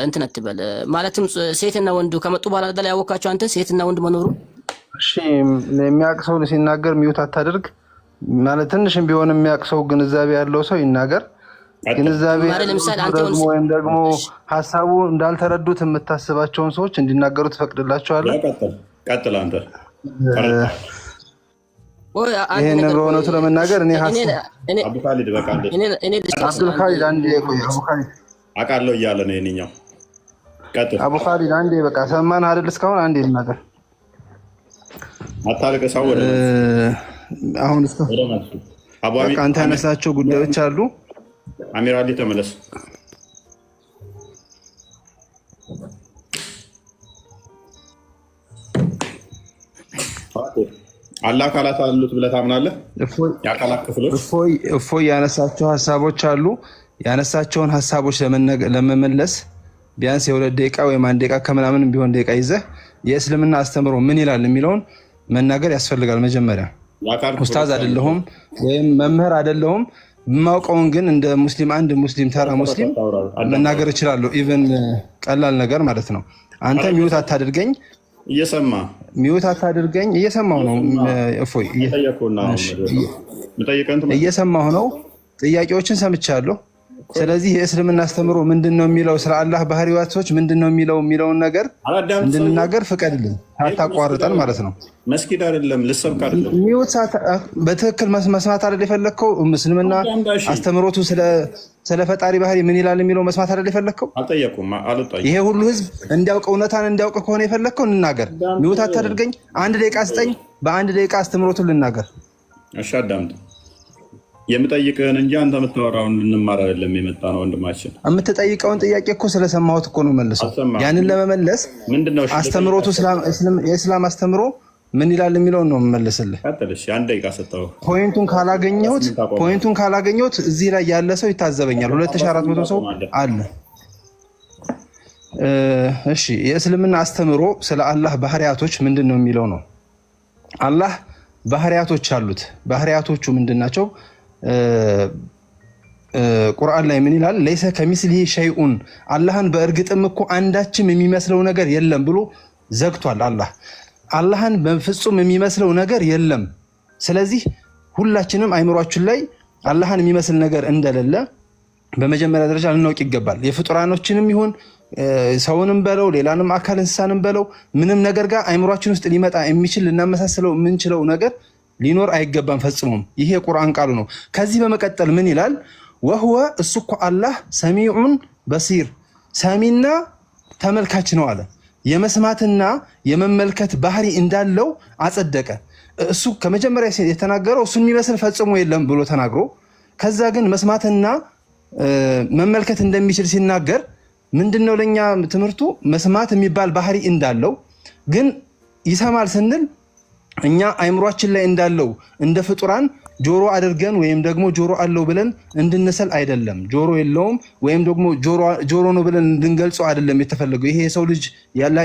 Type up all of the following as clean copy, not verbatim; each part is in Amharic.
እንትን አትበል ማለትም ሴትና ወንዱ ከመጡ በኋላ አይደል ያወቃቸው አንተ ሴትና ወንድ መኖሩ። እሺ የሚያቅሰው ሲናገር ሚውት አታድርግ ማለት ትንሽም ቢሆን የሚያቅሰው ግንዛቤ ያለው ሰው ይናገር። ግንዛቤ ወይም ደግሞ ሀሳቡ እንዳልተረዱት የምታስባቸውን ሰዎች እንዲናገሩ ትፈቅድላቸዋለህ። ቀጥል አንተ። ይሄን በእውነቱ ለመናገር እኔ አቡ ካሊድ በቃ አብዱል ካሊድ አንዴ ቆይ አቡ ካሊድ አቃለው እያለ ነው የኔኛው። ቀጥል አቡ ካሊድ አንዴ በቃ ሰማን አይደል? እስካሁን አንዴ ልናገር አታልቀሳው ወደ አሁን በቃ አንተ ያነሳቸው ጉዳዮች አሉ። አሚር አሊ ተመለስ። አላህ ካላት አሉት ብለህ ታምናለህ? የአካላት ክፍሎች እፎይ ያነሳቸው ሀሳቦች አሉ። ያነሳቸውን ሀሳቦች ለመመለስ ቢያንስ የሁለት ደቂቃ ወይም አንድ ደቂቃ ከምናምን ቢሆን ደቂቃ ይዘህ የእስልምና አስተምሮ ምን ይላል የሚለውን መናገር ያስፈልጋል። መጀመሪያ ኡስታዝ አይደለሁም ወይም መምህር አይደለሁም። የማውቀውን ግን እንደ ሙስሊም አንድ ሙስሊም ተራ ሙስሊም መናገር እችላለሁ። ኢቭን ቀላል ነገር ማለት ነው። አንተ ሚውት አታድርገኝ። ሚውት አታድርገኝ። እየሰማሁ ነው። እፎይ እየሰማሁ ነው። ጥያቄዎችን ሰምቻለሁ። ስለዚህ የእስልምና አስተምሮ ምንድነው የሚለው ስለ አላህ ባህሪያቶች ምንድነው የሚለውን ነገር እንድንናገር ፍቀድልን፣ አታቋርጠን ማለት ነው። መስጊድ አይደለም ልሰብክ አይደለም። ሚውት በትክክል መስማት አይደል የፈለከው? እስልምና አስተምሮቱ ስለ ፈጣሪ ባህሪ ምን ይላል የሚለው መስማት አይደል የፈለከው? አልጠየቁም። ይሄ ሁሉ ህዝብ እንዲያውቅ እውነታን እንዲያውቅ ከሆነ የፈለከው እንናገር። ሚውት አታደርገኝ። አንድ ደቂቃ ስጠኝ። በአንድ ደቂቃ አስተምሮቱን ልናገር። እሺ አዳምጥ። የምጠይቅህን እንጂ አንተ የምታወራውን ልንማር አይደለም የመጣ ነው ወንድማችን። የምትጠይቀውን ጥያቄ እኮ ስለሰማሁት እኮ ነው መልሰው። ያንን ለመመለስ አስተምሮቱ የእስላም አስተምሮ ምን ይላል የሚለውን ነው የምመልስልህ። ቀጥልሽ። አንድ ደቂቃ ሰጠው። ፖይንቱን ካላገኘሁት እዚህ ላይ ያለ ሰው ይታዘበኛል። 2400 ሰው አለ። እሺ የእስልምና አስተምሮ ስለ አላህ ባህሪያቶች ምንድን ነው የሚለው ነው። አላህ ባህሪያቶች አሉት። ባህሪያቶቹ ምንድን ናቸው? ቁርአን ላይ ምን ይላል? ለይሰ ከሚስሊሂ ሸይኡን አላህን በእርግጥም እኮ አንዳችም የሚመስለው ነገር የለም ብሎ ዘግቷል። አላህን በፍጹም የሚመስለው ነገር የለም። ስለዚህ ሁላችንም አይምሯችን ላይ አላህን የሚመስል ነገር እንደሌለ በመጀመሪያ ደረጃ ልናውቅ ይገባል። የፍጡራኖችንም ይሁን ሰውንም በለው ሌላንም አካል እንስሳንም በለው ምንም ነገር ጋር አይምሯችን ውስጥ ሊመጣ የሚችል ልናመሳስለው የምንችለው ነገር ሊኖር አይገባም ፈጽሞም። ይሄ የቁርአን ቃሉ ነው። ከዚህ በመቀጠል ምን ይላል? ወህወ እሱ እኮ አላህ ሰሚዑን በሲር ሰሚና ተመልካች ነው አለ። የመስማትና የመመልከት ባህሪ እንዳለው አጸደቀ። እሱ ከመጀመሪያ የተናገረው እሱን የሚመስል ፈጽሞ የለም ብሎ ተናግሮ ከዛ ግን መስማትና መመልከት እንደሚችል ሲናገር ምንድነው ለኛ ትምህርቱ? መስማት የሚባል ባህሪ እንዳለው ግን ይሰማል ስንል እኛ አይምሯችን ላይ እንዳለው እንደ ፍጡራን ጆሮ አድርገን ወይም ደግሞ ጆሮ አለው ብለን እንድንሰል አይደለም። ጆሮ የለውም ወይም ደግሞ ጆሮ ነው ብለን እንድንገልጸው አይደለም የተፈለገው። ይሄ የሰው ልጅ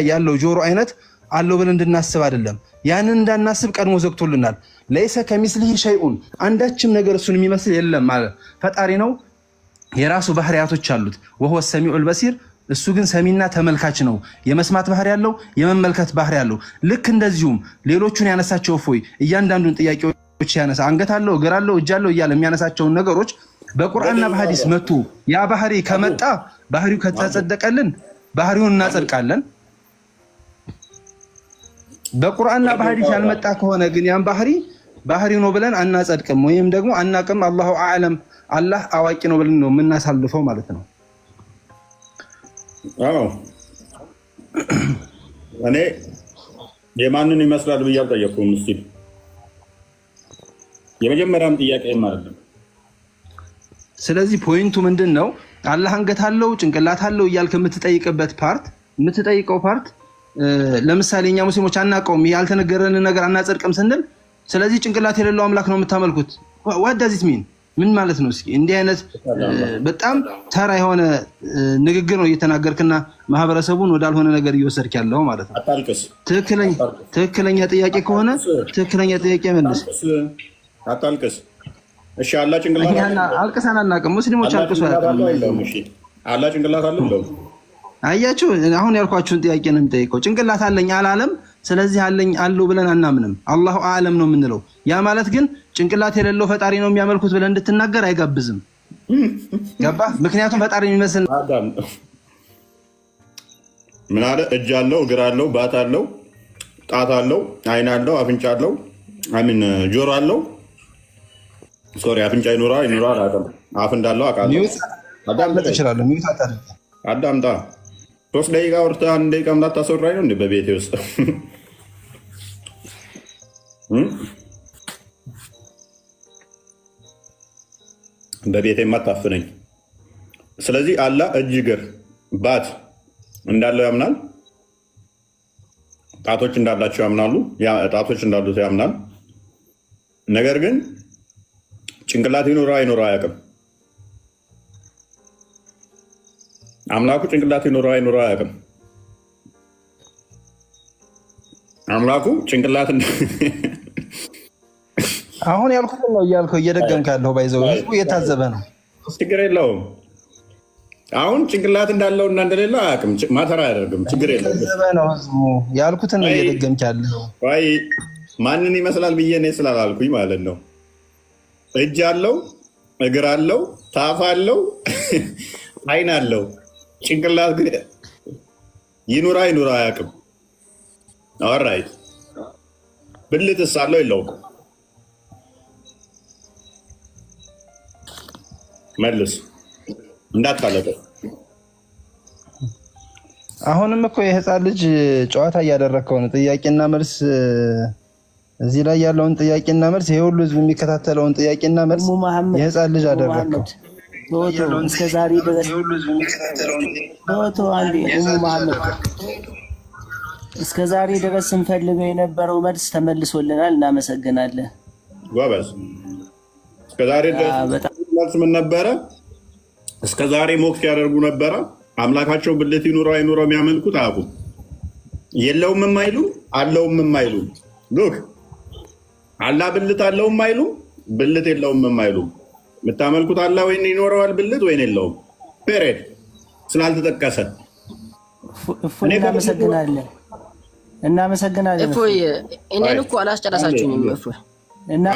ያለው ጆሮ አይነት አለው ብለን እንድናስብ አይደለም። ያንን እንዳናስብ ቀድሞ ዘግቶልናል። ለይሰ ከሚስሊሂ ሸይኡን አንዳችም ነገር እሱን የሚመስል የለም ማለት ፈጣሪ ነው። የራሱ ባህሪያቶች አሉት። ወሁወ ሰሚዑል በሲር እሱ ግን ሰሚና ተመልካች ነው። የመስማት ባህሪ ያለው የመመልከት ባህሪ ያለው። ልክ እንደዚሁም ሌሎቹን ያነሳቸው እፎይ እያንዳንዱን ጥያቄዎች ያነሳ አንገት አለው እግር አለው እጅ አለው እያለ የሚያነሳቸውን ነገሮች በቁርአንና በሐዲስ መጥቶ ያ ባህሪ ከመጣ ባህሪው ከተጸደቀልን ባህሪውን እናጸድቃለን። በቁርአንና በሐዲስ ያልመጣ ከሆነ ግን ያን ባህሪው ነው ብለን አናጸድቅም ወይም ደግሞ አናቅም። አላሁ አዕለም አላህ አዋቂ ነው ብለን ነው የምናሳልፈው ማለት ነው። አዎ እኔ የማንን ይመስላል ብዬ አልጠየኩም። እስኪ የመጀመሪያም ጥያቄ ማለት ነው። ስለዚህ ፖይንቱ ምንድን ነው? አላህ አንገት አለው ጭንቅላት አለው እያልክ የምትጠይቀው ፓርት ለምሳሌ እኛ ሙስሊሞች አናውቀውም ያልተነገረንን ነገር አናጸድቅም ስንል ስለዚህ ጭንቅላት የሌለው አምላክ ነው የምታመልኩት። what does it mean? ምን ማለት ነው? እስኪ እንዲህ አይነት በጣም ተራ የሆነ ንግግር ነው እየተናገርክና ማህበረሰቡን ወዳልሆነ ነገር እየወሰድክ ያለው ማለት ነው። አታልቅስ። ትክክለኛ ጥያቄ ከሆነ ትክክለኛ ጥያቄ መልስ። አታልቅስ። እሺ አላህ ጭንቅላት አልቅሰን አናውቅም። ሙስሊሞች አልቅሱ አያውቁም። እሺ አላህ ጭንቅላት አለው አያችሁ አሁን ያልኳችሁን ጥያቄ ነው የሚጠይቀው። ጭንቅላት አለኝ አላለም። ስለዚህ አለኝ አለው ብለን አናምንም። አላሁ አለም ነው የምንለው። ያ ማለት ግን ጭንቅላት የሌለው ፈጣሪ ነው የሚያመልኩት ብለን እንድትናገር አይጋብዝም። ገባ? ምክንያቱም ፈጣሪ የሚመስል ምን አለ? እጅ አለው፣ እግር አለው፣ ባት አለው፣ ጣት አለው፣ አይን አለው፣ አፍንጫ አለው፣ አሚን ጆሮ አለው። ሶሪ አፍንጫ ይኖራል አላውቅም። አፍ እንዳለው አውቃለሁ። አዳምጥ ይችላል። ሚውት አታድርግ። አዳምጣ 3 ደቂቃ ወርተህ 1 ደቂቃ እንዳታስወራኝ ነው እንዴ በቤቴ ውስጥ? በቤቴ የማታፍነኝ። ስለዚህ አላህ እጅ፣ እግር፣ ባት እንዳለው ያምናል። ጣቶች እንዳላቸው ያምናሉ። ጣቶች እንዳሉት ያምናል። ነገር ግን ጭንቅላት ይኖረው አይኖረው አያውቅም። አምላኩ ጭንቅላት ይኖረው አይኖረው አያውቅም። አምላኩ ጭንቅላት አሁን ያልኩት ነው እያልከው እየደገምክ ያለው ባይዘው ህዝቡ እየታዘበ ነው። ችግር የለውም። አሁን ጭንቅላት እንዳለው እና እንደሌለው አያውቅም። ማተር አያደርግም። ችግር የለውም። እየታዘበ ነው ህዝቡ። ያልኩትን ነው እየደገምክ ያለው። ወይ ማንን ይመስላል ብዬ እኔ ስላላልኩኝ ማለት ነው። እጅ አለው፣ እግር አለው፣ ታፍ አለው፣ አይን አለው። ጭንቅላት ግን ይኑራ ይኑራ አያውቅም። ኦልራይት ብልትስ አለው የለውም? መልስ እንዳታለቀ። አሁንም እኮ የህፃን ልጅ ጨዋታ እያደረግከው ነው። ጥያቄና መልስ እዚህ ላይ ያለውን ጥያቄና መልስ ይሄ ሁሉ ህዝብ የሚከታተለውን ጥያቄና መልስ የህፃን ልጅ አደረግከው። እስከዛሬ ድረስ እስከዛሬ ድረስ ስንፈልገው የነበረው መልስ ተመልሶልናል። እናመሰግናለን። ጎበዝ። እስከዛሬ ድረስ መልስ ምን ነበረ? እስከዛሬ ሞክስ ያደርጉ ነበረ። አምላካቸው ብልት ይኑረው አይኑረው የሚያመልኩት አያውቁም። የለውም የማይሉ አለውም የማይሉ ሉክ አላህ ብልት አለውም የማይሉ ብልት የለውም የማይሉ የምታመልኩት አላህ ወይ ይኖረዋል ብልት ወይ የለውም። ፔሬድ ስላልተጠቀሰ እናመሰግናለን። እፎይ እኔን እኮ አላስጨረሳችሁኝም። እፎይ እና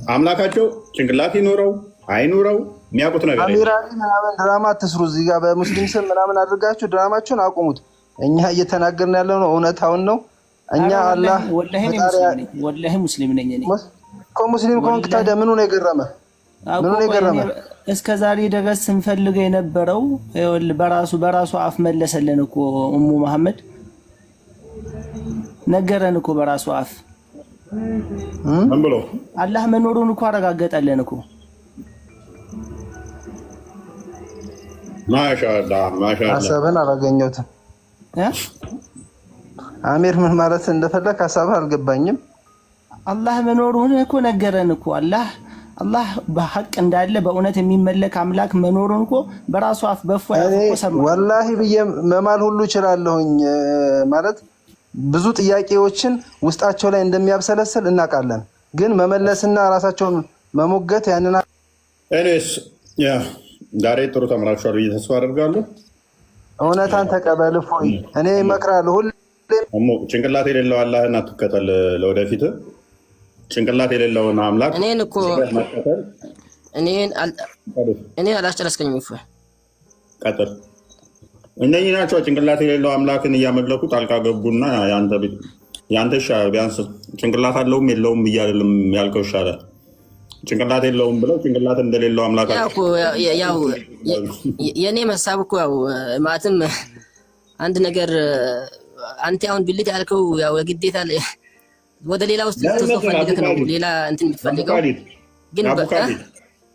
አምላካቸው ጭንቅላት ይኖረው አይኑረው የሚያውቁት ነገር አሚራሊ ምናምን ድራማ አትስሩ። እዚህ ጋር በሙስሊም ስም ምናምን አድርጋችሁ ድራማችሁን አቁሙት። እኛ እየተናገርን ያለው ነው እውነታውን ነው። እኛ አላህ ወላሂ ሙስሊም ነኝ እኔ እኮ። ሙስሊም ከሆንክ ታዲያ ምኑ ነው የገረመ? እስከ ዛሬ ድረስ ስንፈልገው የነበረው በራሱ አፍ መለሰልን እኮ። ኡሙ መሐመድ ነገረን እኮ በራሱ አፍ አላህ መኖሩን እኮ አረጋገጠልን እኮ። ማሻአላህ ማሻአላህ። ሀሳብን አላገኘሁትም። አሚር ምን ማለት እንደፈለክ ሀሳብህ አልገባኝም። አላህ መኖሩን እኮ ነገረን እኮ። አላህ በሐቅ እንዳለ በእውነት የሚመለክ አምላክ መኖሩን እኮ በራሱ አፍ ሰማ። ወላሂ ብዬ መማል ሁሉ እችላለሁኝ ማለት ብዙ ጥያቄዎችን ውስጣቸው ላይ እንደሚያብሰለስል እናውቃለን። ግን መመለስና ራሳቸውን መሞገት ያንን እኔስ ዛሬ ጥሩ ተምራችኋል ብዬ ተስፋ አደርጋለሁ። እውነታን ተቀበል። ፎይ እኔ እመክራለሁ። ጭንቅላት የሌለው አላህን አትከተል። ለወደፊት ጭንቅላት የሌለውን አምላክ እኔን አላስጨረስከኝም። እፎይ ቀጥል። እነኚህ ናቸው ጭንቅላት የሌለው አምላክን እያመለኩ ጣልቃ ገቡና ያንተ ይሻላል። ቢያንስ ጭንቅላት አለውም የለውም እያለም ያልከው ይሻላል። ጭንቅላት የለውም ብለው ጭንቅላት እንደሌለው አምላክ የእኔ ሀሳብ እኮ ያው ማለትም አንድ ነገር አንተ አሁን ብልት ያልከው ያው ግዴታ ወደ ሌላ ውስጥ ፈልገህ ነው ሌላ እንትን የምትፈልገው ግን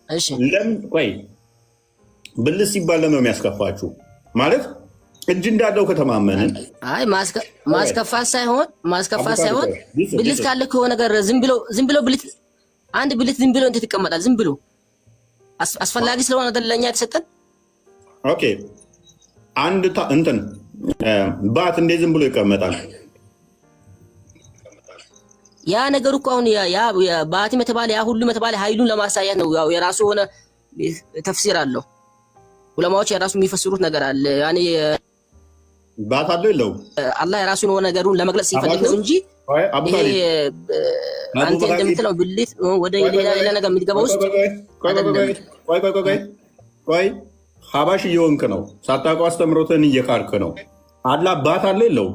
እሺ ለምን ቆይ ብልት ሲባል ለምን የሚያስከፋችሁ? ማለት እጅ እንዳለው ከተማመንን አይ ማስከፋት ሳይሆን ብልት ካለ ከሆነ ነገር ዝም ብሎ ብልት አንድ ብልት ዝም ብሎ እንዴት ይቀመጣል? ዝም ብሎ አስፈላጊ ስለሆነ ለኛ የተሰጠን። ኦኬ አንድ እንትን ባት እንዴት ዝም ብሎ ይቀመጣል? ያ ነገር እኮ አሁን ያ ባትም የተባለ ያ ሁሉ የተባለ ኃይሉን ለማሳየት ነው። ያው የራሱ ሆነ ተፍሲር አለው። ዑለማዎች የራሱ የሚፈስሩት ነገር አለ። ያኔ ባት አለው የለው አላህ የራሱን የሆነ ነገሩን ለመግለጽ ሲፈልግ ነው እንጂ ይሄ አንተ እንደምትለው ብልት ወደ ሌላ ነገር የምትገባው ውስጥ ቆይ ሀባሽ እየሆንክ ነው። ሳታውቀው አስተምሮትን እየካድክ ነው። አላህ ባት አለ የለው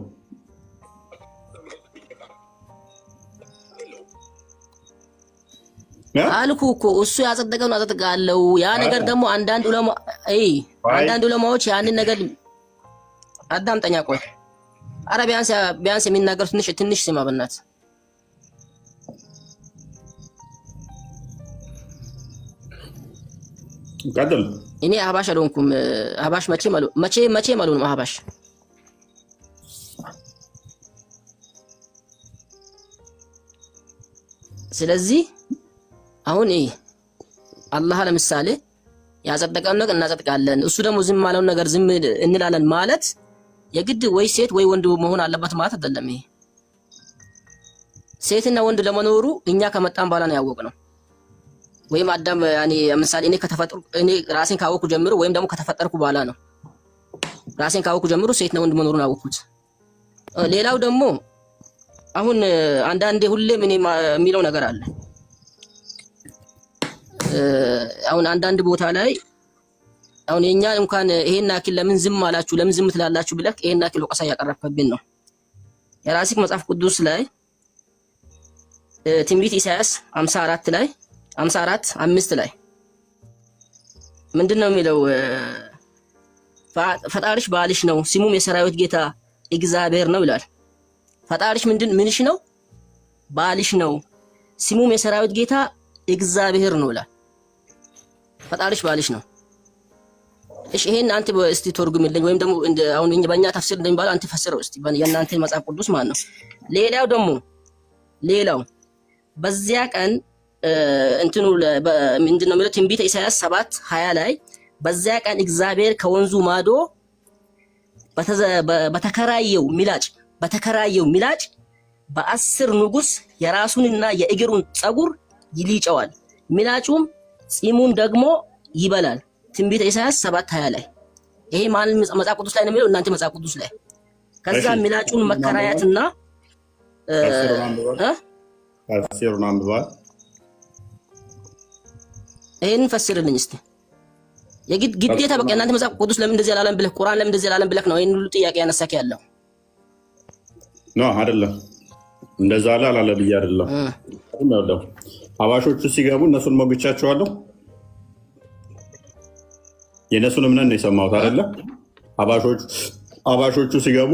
አልኩ እኮ እሱ ያጸደቀውን አጸድቃለሁ። ያ ነገር ደግሞ አንዳንድ ዑለማዎች ያንን ነገር አዳምጠኛ ቆይ ኧረ ቢያንስ የሚናገሩት ትንሽ ስማ በእናትህ። ቀጥል። እኔ አህባሽ አልሆንኩም። አህባሽ መቼም አልሆንም አህባሽ። ስለዚህ አሁን አላህ ለምሳሌ ያጸደቀውን ነገር እናጸድቃለን፣ እሱ ደግሞ ዝም ያለውን ነገር ዝም እንላለን ማለት የግድ ወይ ሴት ወይ ወንድ መሆን አለበት ማለት አይደለም። ይሄ ሴትና ወንድ ለመኖሩ እኛ ከመጣን በኋላ ነው ያወቅነው። ወይም አዳም ያኔ ለምሳሌ እኔ ራሴን ካወቅኩ ጀምሮ ወይም ደግሞ ከተፈጠርኩ በኋላ ነው ራሴን ካወቅኩ ጀምሮ ሴትና ወንድ መኖሩን ያወቅኩት። ሌላው ደግሞ አሁን አንዳንዴ ሁሌም እኔ የሚለው ነገር አለ። አሁን አንዳንድ ቦታ ላይ አሁን የኛ እንኳን ይሄን አኪል ለምን ዝም አላችሁ ለምን ዝም ትላላችሁ ብለህ ይሄን አኪል ወቀሳ ያቀረብክብን ነው። የራስህ መጽሐፍ ቅዱስ ላይ ትንቢት ኢሳይያስ 54:5 ላይ ምንድነው የሚለው? ፈጣሪሽ ባልሽ ነው ስሙም የሰራዊት ጌታ እግዚአብሔር ነው ይላል። ፈጣሪሽ ምንሽ ነው? ባልሽ ነው ስሙም የሰራዊት ጌታ እግዚአብሔር ነው ይላል። ፈጣሪሽ ባልሽ ነው። እሺ ይሄን አንተ እስቲ ተርጉምልኝ፣ ወይም ደግሞ አሁን በእኛ ተፍሲር እንደሚባለው አንተ ፈስረው እስቲ የእናንተ መጽሐፍ ቅዱስ ማለት ነው። ሌላው በዚያ ቀን እንትኑ ምንድነው የሚለው? ትንቢተ ኢሳይያስ 7:20 ላይ በዚያ ቀን እግዚአብሔር ከወንዙ ማዶ በተከራየው ሚላጭ በ10 ንጉስ የራሱንና የእግሩን ጸጉር ይልጨዋል፣ ሚላጩም ጺሙን ደግሞ ይበላል። ትንቢተ ኢሳይያስ 7:20 ላይ ይሄ ማለት መጽሐፍ ቅዱስ ላይ ነው የሚለው፣ እናንተ መጽሐፍ ቅዱስ ላይ። ከዛ ሚላጩን መከራያትና ተፍሲሩን አንብባል። ይሄን ፈስርልኝ እስቲ። ግዴታ በቃ እናንተ መጽሐፍ ቅዱስ ለምን እንደዚህ አላለም ብለህ ቁርአን ለምን እንደዚህ አላለም ብለህ ነው ይሄን ሁሉ ጥያቄ ያነሳክ ያለው ነው አይደለም? እንደዛ አላለ ብዬ አይደለም። ሀባሾቹ ሲገቡ እነሱን ሞግቻቸዋለሁ። የነሱን እምነት ነው የሰማሁት አይደለ? ሀባሾቹ ሲገቡ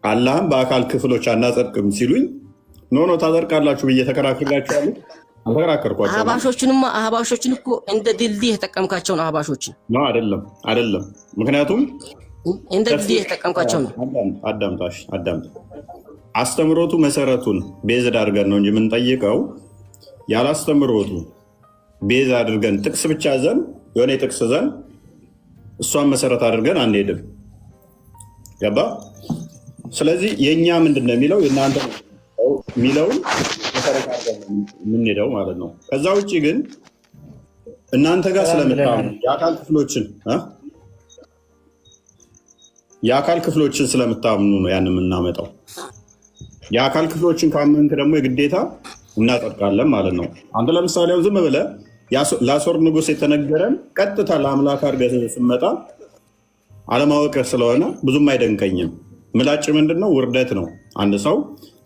አላህም በአካል ክፍሎች አናጸድቅም ሲሉኝ ኖ ታጸድቃላችሁ ብዬ ተከራክሬላችኋለሁ። አልተከራከርኳቸውም። አህባሾችን እኮ እንደ ድልድይ የተጠቀምካቸው ነው። አህባሾችን ነው አይደለም። ምክንያቱም እንደ ድልድይ የተጠቀምካቸው ነው። አዳምጣ። አስተምሮቱ መሰረቱን ቤዝድ አድርገን ነው እንጂ የምንጠይቀው ያላስተምሮቱ ቤዝ አድርገን ጥቅስ ብቻ ዘን የሆነ ጥቅስ ዘን እሷን መሰረት አድርገን አንሄድም። ገባ? ስለዚህ የእኛ ምንድን ነው የሚለው የእናንተ የሚለውን መሰረት አድርገን የምንሄደው ማለት ነው። ከዛ ውጭ ግን እናንተ ጋር ስለምታምኑ የአካል ክፍሎችን ስለምታምኑ ነው ያን የምናመጣው። የአካል ክፍሎችን ካመንክ ደግሞ የግዴታ እናጸድቃለን ማለት ነው። አንተ ለምሳሌ ዝም ብለህ ለአሦር ንጉሥ የተነገረን ቀጥታ ለአምላክ አድርገህ ስትመጣ አለማወቅ ስለሆነ ብዙም አይደንቀኝም። ምላጭ ምንድን ነው? ውርደት ነው። አንድ ሰው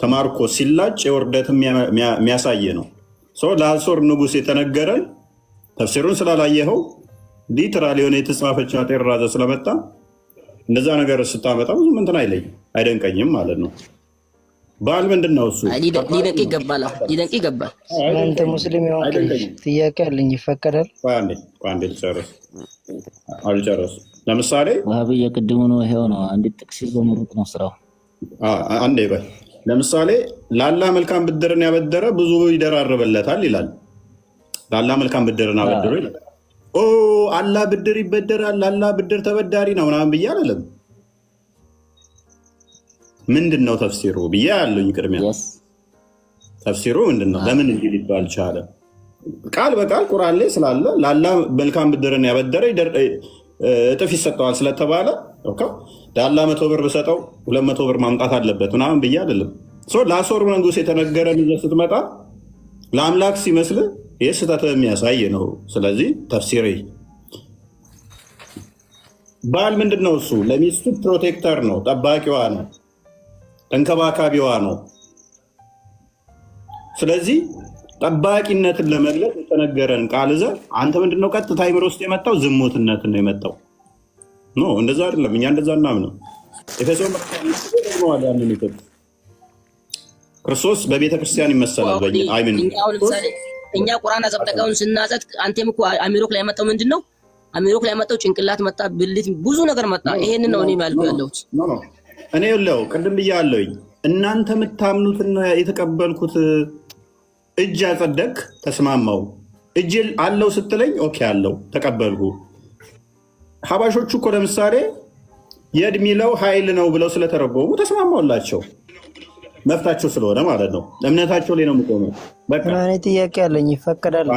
ተማርኮ ሲላጭ የውርደት የሚያሳይ ነው። ለአሦር ንጉሥ የተነገረን ተፍሲሩን ስላላየኸው ሊትራሊ የሆነ የተጻፈች ጤራዘ ስለመጣ እንደዛ ነገር ስታመጣ ብዙም እንትን አይደንቀኝም ማለት ነው። ባል ምንድን ነው እሱ? ሊደንቅ ይገባል። አንተ ሙስሊም ጥያቄ አለኝ፣ ይፈቀዳል? አንዴ አልጨረስም። ለምሳሌ ዋሃብያ ቅድሙ ነው ይሄው ነው። አንድ ጥቅስ ይዞ መሮጥ ነው ስራው። አንዴ በል። ለምሳሌ ለአላህ መልካም ብድርን ያበደረ ብዙ ይደራርበለታል ይላል። ለአላህ መልካም ብድርን አበድሮ ይላል። አላህ ብድር ይበደራል፣ አላህ ብድር ተበዳሪ ነው ምናምን ብዬ አላለም። ምንድን ነው ተፍሲሩ ብዬ ያለኝ ቅድሚያ ተፍሲሩ ምንድን ነው? ለምን እንዲህ ሊባል ቻለ? ቃል በቃል ቁርአን ላይ ስላለ ለአላህ መልካም ብድርን ያበደረ እጥፍ ይሰጠዋል ስለተባለ ዳላ 100 ብር ብሰጠው 200 ብር ማምጣት አለበት ምናምን ብዬ አይደለም። ለአሦር ንጉሥ የተነገረን ይዘህ ስትመጣ ለአምላክ ሲመስል ይህ ስህተት የሚያሳይ ነው። ስለዚህ ተፍሲሬ ባል ምንድን ነው? እሱ ለሚስቱ ፕሮቴክተር ነው፣ ጠባቂዋ ነው፣ ተንከባካቢዋ ነው። ስለዚህ ጠባቂነትን ለመግለጽ የተነገረን ቃል ይዘህ አንተ ምንድነው ቀጥታ አይምሮ ውስጥ የመጣው ዝሙትነትን ነው የመጣው። ኖ እንደዛ አይደለም። እኛ እንደዛ እናምነው። ኤፌሶን ክርስቶስ በቤተ ክርስቲያን ይመሰላል። እኛ ቁርአን አጸብጠቀውን ስናጸድቅ አንተም እኮ አሚሮክ ላይ ያመጣው ምንድነው? አሚሮክ ላይ ያመጣው ጭንቅላት መጣ፣ ብልት፣ ብዙ ነገር መጣ። ይሄንን ነው እኔ ማለት ያለሁት። እኔ ይኸውልህ ቅድም ብያለሁኝ። እናንተ የምታምኑትን ነው የተቀበልኩት። እጅ አጸደቅ ተስማማው። እጅ አለው ስትለኝ ኦኬ አለው ተቀበልኩ። ሀባሾቹ እኮ ለምሳሌ የድ ሚለው ኃይል ነው ብለው ስለተረጎሙ ተስማማውላቸው። መፍታቸው ስለሆነ ማለት ነው። እምነታቸው ላይ ነው የምቆመው። ጥያቄ አለኝ፣ ይፈቀዳል?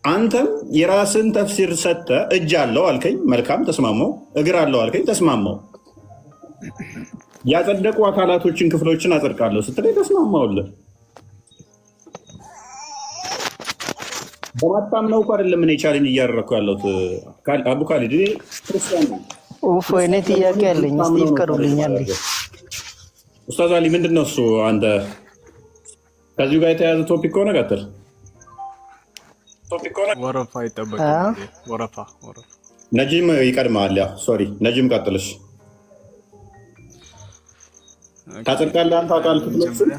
አንተም የራስን ተፍሲር ሰጥተህ እጅ አለው አልከኝ፣ መልካም ተስማማው። እግር አለው አልከኝ፣ ተስማማው። ያጸደቁ አካላቶችን ክፍሎችን አጸድቃለሁ ስትለኝ ተስማማውልህ። በማታምነው እኮ አይደለም እኔ ቻሌንጅ እያደረኩ ያለሁት። አቡ ካሊድ ክርስቲያን ነው። እኔ ጥያቄ አለኝ፣ እስቲ ይፍቀዱልኛል። ኡስታዝ አሊ ምንድን ነው እሱ? አንተ ከዚሁ ጋር የተያያዘ ቶፒክ ከሆነ ቀጥል። ወረፋ ይጠበቃል። ወረፋ ነጂም ይቀድማል። ያ ሶሪ ነጂም ቀጥልሽ። ታጸድቃለህ አንተ አካል ክፍሎችን።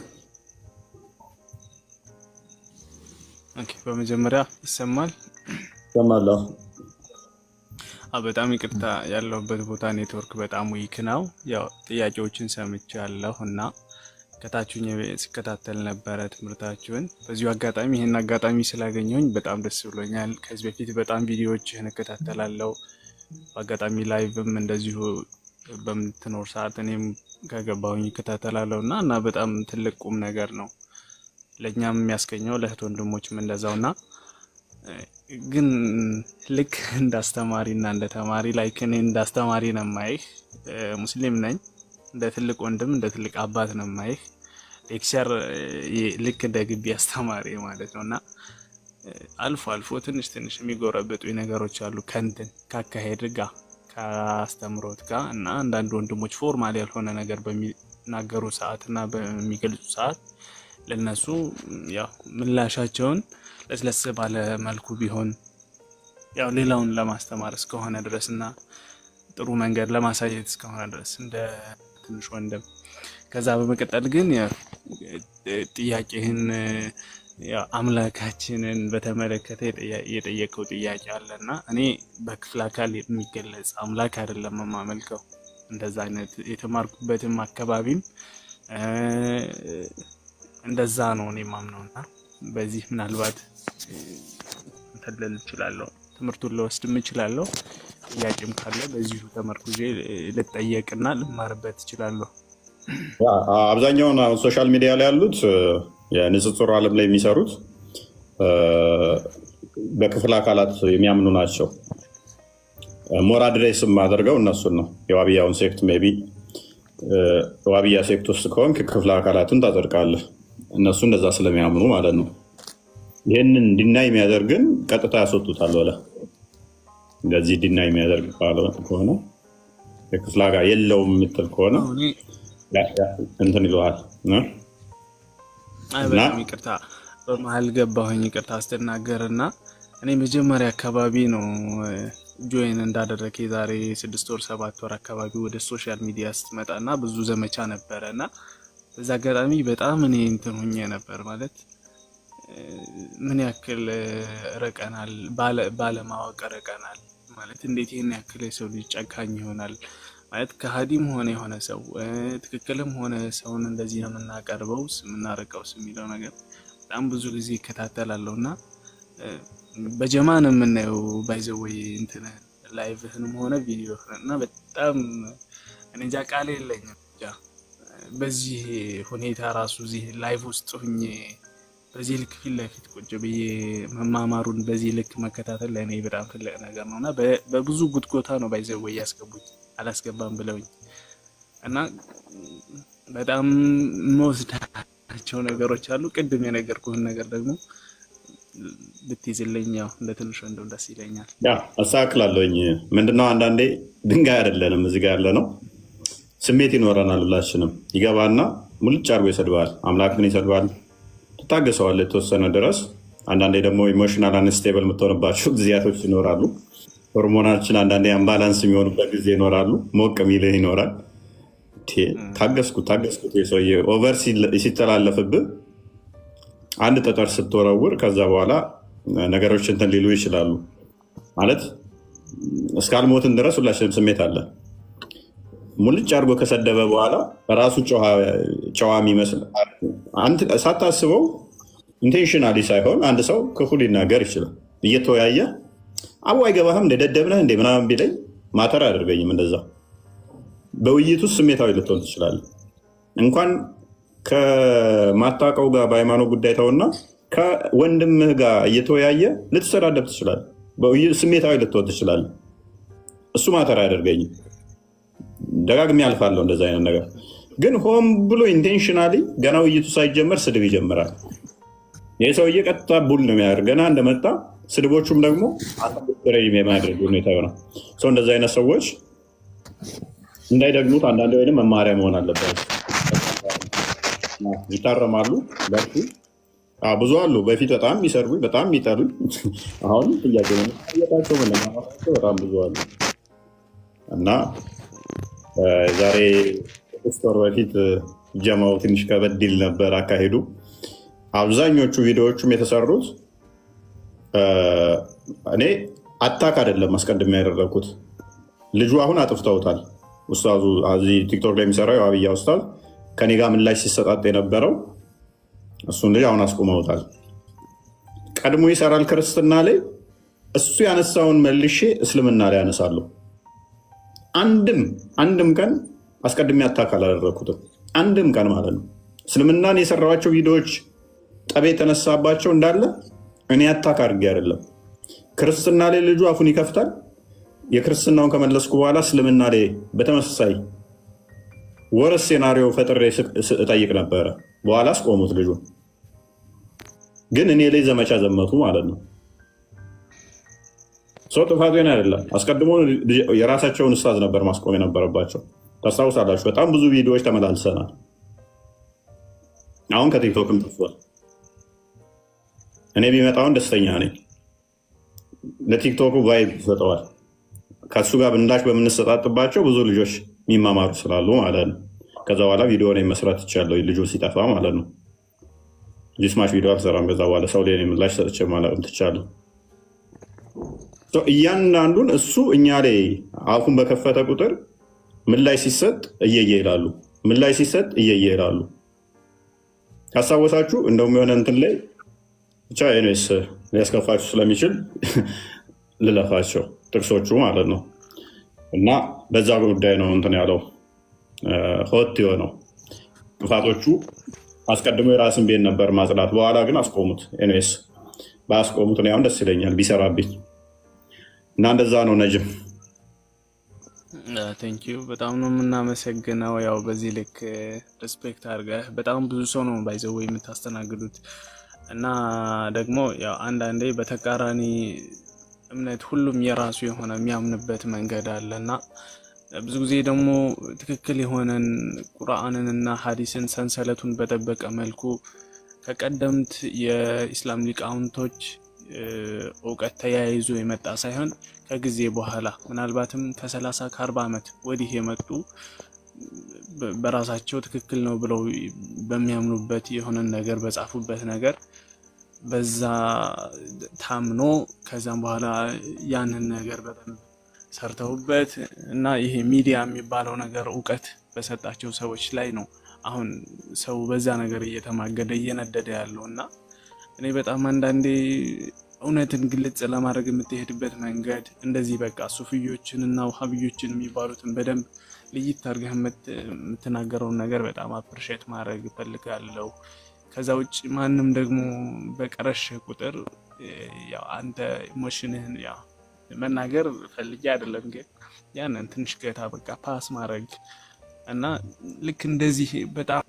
በመጀመሪያ ይሰማል? ይሰማል። በጣም ይቅርታ ያለሁበት ቦታ ኔትወርክ በጣም ዊክ ነው። ያው ጥያቄዎችን ሰምቻለሁ እና ከታችሁኝ ሲከታተል ነበረ ትምህርታችሁን። በዚሁ አጋጣሚ ይሄን አጋጣሚ ስላገኘሁኝ በጣም ደስ ብሎኛል። ከዚህ በፊት በጣም ቪዲዮዎችህን እከታተላለሁ። በአጋጣሚ ላይቭም እንደዚሁ በምትኖር ሰዓት እኔም ከገባሁኝ እከታተላለሁ እና በጣም ትልቅ ቁም ነገር ነው ለእኛም የሚያስገኘው ለእህት ወንድሞችም እንደዛውና ግን ልክ እንዳስተማሪ እና እንደ ተማሪ ላይክ እኔ እንዳስተማሪ ነው የማይህ። ሙስሊም ነኝ። እንደ ትልቅ ወንድም እንደ ትልቅ አባት ነው የማይህ። ሌክቸር ልክ እንደ ግቢ አስተማሪ ማለት ነውና አልፎ አልፎ ትንሽ የሚጎረብጡ ነገሮች አሉ ከእንትን ካካሄድ ጋር ከአስተምሮት ጋር እና አንዳንድ ወንድሞች ፎርማል ያልሆነ ነገር በሚናገሩ ሰዓት እና በሚገልጹ ሰዓት ለነሱ ያው ምላሻቸውን ለስለስ ባለ መልኩ ቢሆን ያው ሌላውን ለማስተማር እስከሆነ ድረስ እና ጥሩ መንገድ ለማሳየት እስከሆነ ድረስ እንደ ትንሽ ወንድም። ከዛ በመቀጠል ግን ጥያቄህን አምላካችንን በተመለከተ የጠየቀው ጥያቄ አለና እኔ በክፍለ አካል የሚገለጽ አምላክ አይደለም የማመልከው። እንደዛ አይነት የተማርኩበትም አካባቢም እንደዛ ነው እኔ ማምነውና በዚህ ምናልባት እንተለል እችላለሁ፣ ትምህርቱን ልወስድም እችላለሁ። ጥያቄም ካለ በዚሁ ተመርኩዤ ልጠየቅና ልማርበት እችላለሁ። አብዛኛውን ሶሻል ሚዲያ ላይ ያሉት የንጽጽሩ ዓለም ላይ የሚሰሩት በክፍለ አካላት የሚያምኑ ናቸው። ሞር አድሬስ የማደርገው እነሱን ነው። የዋብያውን ሴክት ሜይ ቢ ዋብያ ሴክት ውስጥ ከሆንክ ክፍለ አካላትን ታጸድቃለህ። እነሱ እንደዛ ስለሚያምኑ ማለት ነው። ይህንን ዲናይ የሚያደርግን ቀጥታ ያስወጡታል። ወላ እንደዚህ ዲናይ የሚያደርግ ከሆነ የክፍለ ጋር የለውም የምትል ከሆነ እንትን ይለዋል። በጣም ይቅርታ በመሀል ገባሁኝ፣ ይቅርታ አስተናገርና እኔ መጀመሪያ አካባቢ ነው ጆይን እንዳደረገ የዛሬ 6 ወር 7 ወር አካባቢ ወደ ሶሻል ሚዲያ ስትመጣና ብዙ ዘመቻ ነበረና በዛ አጋጣሚ በጣም እኔ እንትን ሆኜ ነበር ማለት ምን ያክል ረቀናል፣ ባለማወቅ ረቀናል ማለት እንዴት ይሄን ያክል የሰው ልጅ ጨካኝ ይሆናል ማለት ከሃዲም ሆነ የሆነ ሰው ትክክልም ሆነ ሰውን እንደዚህ ነው የምናቀርበው የምናረቀው የሚለው ነገር በጣም ብዙ ጊዜ ይከታተላለሁና በጀማን የምናየው ባይዘወይ እንትን ላይቭህንም ሆነ ቪዲዮህና በጣም እንጃ ቃል የለኝም። በዚህ ሁኔታ ራሱ እዚህ ላይቭ ውስጥ ሆኜ በዚህ ልክ ፊት ለፊት ቁጭ ብዬ መማማሩን በዚህ ልክ መከታተል ለእኔ በጣም ትልቅ ነገር ነውና በብዙ ጉትጎታ ነው ባይዘው ያስገቡኝ አላስገባም ብለውኝ እና በጣም መወስዳቸው ነገሮች አሉ። ቅድም የነገርኩህን ነገር ደግሞ ብትይዝልኝ ያው እንደ ትንሽ ወንድም ደስ ይለኛል። አስተካክላለሁኝ። ምንድነው አንዳንዴ ድንጋይ አይደለንም እዚህ ጋር ያለ ነው፣ ስሜት ይኖረናል። ሁላችንም ይገባና ሙልጭ አድርጎ ይሰድባል፣ አምላክን ይሰድባል። ትታገሰዋለህ የተወሰነ ድረስ። አንዳንዴ ደግሞ ኢሞሽናል አንስቴብል የምትሆንባቸው ጊዜያቶች ይኖራሉ። ሆርሞናችን አንዳንዴ አምባላንስ የሚሆኑበት ጊዜ ይኖራሉ። ሞቅ የሚልህ ይኖራል። ታገስኩት የሰውዬ ኦቨር ሲተላለፍብህ አንድ ጠጠር ስትወረውር ከዛ በኋላ ነገሮች እንትን ሊሉ ይችላሉ። ማለት እስካልሞትን ድረስ ሁላችንም ስሜት አለ። ሙልጭ አድርጎ ከሰደበ በኋላ በራሱ ጨዋ የሚመስል ሳታስበው ኢንቴንሽናሊ ሳይሆን አንድ ሰው ክፉ ሊናገር ይችላል። እየተወያየ አቡ አይገባህም እንደ ደደብነህ እንደ ምናምን ቢለኝ ማተር አያደርገኝም። እንደዛ በውይይቱ ስሜታዊ ልትሆን ትችላለህ። እንኳን ከማታውቀው ጋር በሃይማኖት ጉዳይ ተውና ከወንድምህ ጋር እየተወያየ ልትሰዳደብ ትችላለህ። በውይይቱ ስሜታዊ ልትሆን ትችላለህ። እሱ ማተር አያደርገኝም። ደጋግሜ አልፋለሁ እንደዛ አይነት ነገር። ግን ሆን ብሎ ኢንቴንሽናሊ ገና ውይይቱ ሳይጀመር ስድብ ይጀምራል። ይህ ሰውዬ ቀጥታ ቡል ነው የሚያደርግ ገና እንደመጣ ስድቦቹም ደግሞ የማያደርግ ሁኔታ ይሆናል። ሰው እንደዚ አይነት ሰዎች እንዳይደግሙት አንዳንድ ወይም መማሪያ መሆን አለበት። ይታረማሉ። ብዙ አሉ በፊት በጣም የሚሰርቡ በጣም የሚጠሉ አሁን ጥያቄቸው በጣም ብዙ አሉ እና ዛሬ 3 ወር በፊት ጀማው ትንሽ ከበድ ይል ነበር አካሄዱ። አብዛኞቹ ቪዲዮዎቹም የተሰሩት እኔ አታክ አይደለም አስቀድሜ ያደረኩት። ልጁ አሁን አጥፍተውታል። ኡስታዙ እዚህ ቲክቶክ ላይ የሚሰራው የዋብያ ኡስታዝ ከኔ ጋር ምላሽ ሲሰጣጥ የነበረው እሱን ልጅ አሁን አስቁመውታል። ቀድሞ ይሰራል ክርስትና ላይ፣ እሱ ያነሳውን መልሼ እስልምና ላይ ያነሳለሁ። አንድም ቀን አስቀድሜ አታክ አላደረኩትም። አንድም ቀን ማለት ነው። እስልምናን የሰራኋቸው ቪዲዮዎች ጠቤ የተነሳባቸው እንዳለ እኔ አታክ አድርጌ አይደለም። ክርስትና ላይ ልጁ አፉን ይከፍታል። የክርስትናውን ከመለስኩ በኋላ እስልምና ላይ በተመሳሳይ ወረስ ሴናሪዮ ፈጥሬ እጠይቅ ነበረ። በኋላ አስቆሙት ልጁ። ግን እኔ ላይ ዘመቻ ዘመቱ ማለት ነው። ሰው ጥፋቴን አይደለም። አስቀድሞ የራሳቸውን ኡስታዝ ነበር ማስቆም የነበረባቸው። ታስታውሳላችሁ? በጣም ብዙ ቪዲዮዎች ተመላልሰናል። አሁን ከቲክቶክም ጠፍቷል። እኔ ቢመጣውን ደስተኛ ነኝ። ለቲክቶኩ ቫይብ ይሰጠዋል። ከሱ ጋር ብንዳሽ በምንሰጣጥባቸው ብዙ ልጆች የሚማማሩ ስላሉ ማለት ነው። ከዛ በኋላ ቪዲዮ ላይ መስራት ይቻለው ልጁ ሲጠፋ ማለት ነው። ጂስማሽ ቪዲዮ አልሰራም። ከዛ በኋላ ሰው ላይ ምላሽ ሰጥቼ ማለት ትቻለሁ። እያንዳንዱን እሱ እኛ ላይ አፉን በከፈተ ቁጥር ምላሽ ሲሰጥ እየየ ይላሉ። ምላሽ ሲሰጥ እየየ ይላሉ። ካስታወሳችሁ እንደውም የሆነ እንትን ላይ ብቻ ኔስ ሊያስከፋችሁ ስለሚችል ልለፋቸው ጥቅሶቹ ማለት ነው። እና በዛ ጉዳይ ነው እንትን ያለው ሆት የሆነው ጥፋቶቹ አስቀድሞ የራስን ቤት ነበር ማጽዳት። በኋላ ግን አስቆሙት። ኔስ በአስቆሙት እኔ አሁን ደስ ይለኛል ቢሰራብኝ እና እንደዛ ነው። ነጅም ቴንኪዩ በጣም ነው የምናመሰግነው። ያው በዚህ ልክ ሪስፔክት አድርገህ በጣም ብዙ ሰው ነው ባይዘው የምታስተናግዱት እና ደግሞ ያው አንዳንዴ በተቃራኒ እምነት ሁሉም የራሱ የሆነ የሚያምንበት መንገድ አለ እና ብዙ ጊዜ ደግሞ ትክክል የሆነን ቁርአንን እና ሐዲስን ሰንሰለቱን በጠበቀ መልኩ ከቀደምት የኢስላም ሊቃውንቶች እውቀት ተያይዞ የመጣ ሳይሆን ከጊዜ በኋላ ምናልባትም ከ30 ከ40 ዓመት ወዲህ የመጡ በራሳቸው ትክክል ነው ብለው በሚያምኑበት የሆነን ነገር በጻፉበት ነገር በዛ ታምኖ ከዛም በኋላ ያንን ነገር በደንብ ሰርተውበት እና ይሄ ሚዲያ የሚባለው ነገር እውቀት በሰጣቸው ሰዎች ላይ ነው አሁን ሰው በዛ ነገር እየተማገደ እየነደደ ያለው እና እኔ በጣም አንዳንዴ እውነትን ግልጽ ለማድረግ የምትሄድበት መንገድ እንደዚህ በቃ ሱፊዮችን እና ውሃብዮችን የሚባሉትን በደንብ ልይት አድርገህ የምትናገረውን ነገር በጣም አፕሪሼት ማድረግ እፈልጋለሁ። ከዛ ውጭ ማንም ደግሞ በቀረሽ ቁጥር ያው አንተ ኢሞሽንህን ያው መናገር ፈልጌ አይደለም፣ ግን ያንን ትንሽ ገታ በቃ ፓስ ማድረግ እና ልክ እንደዚህ በጣም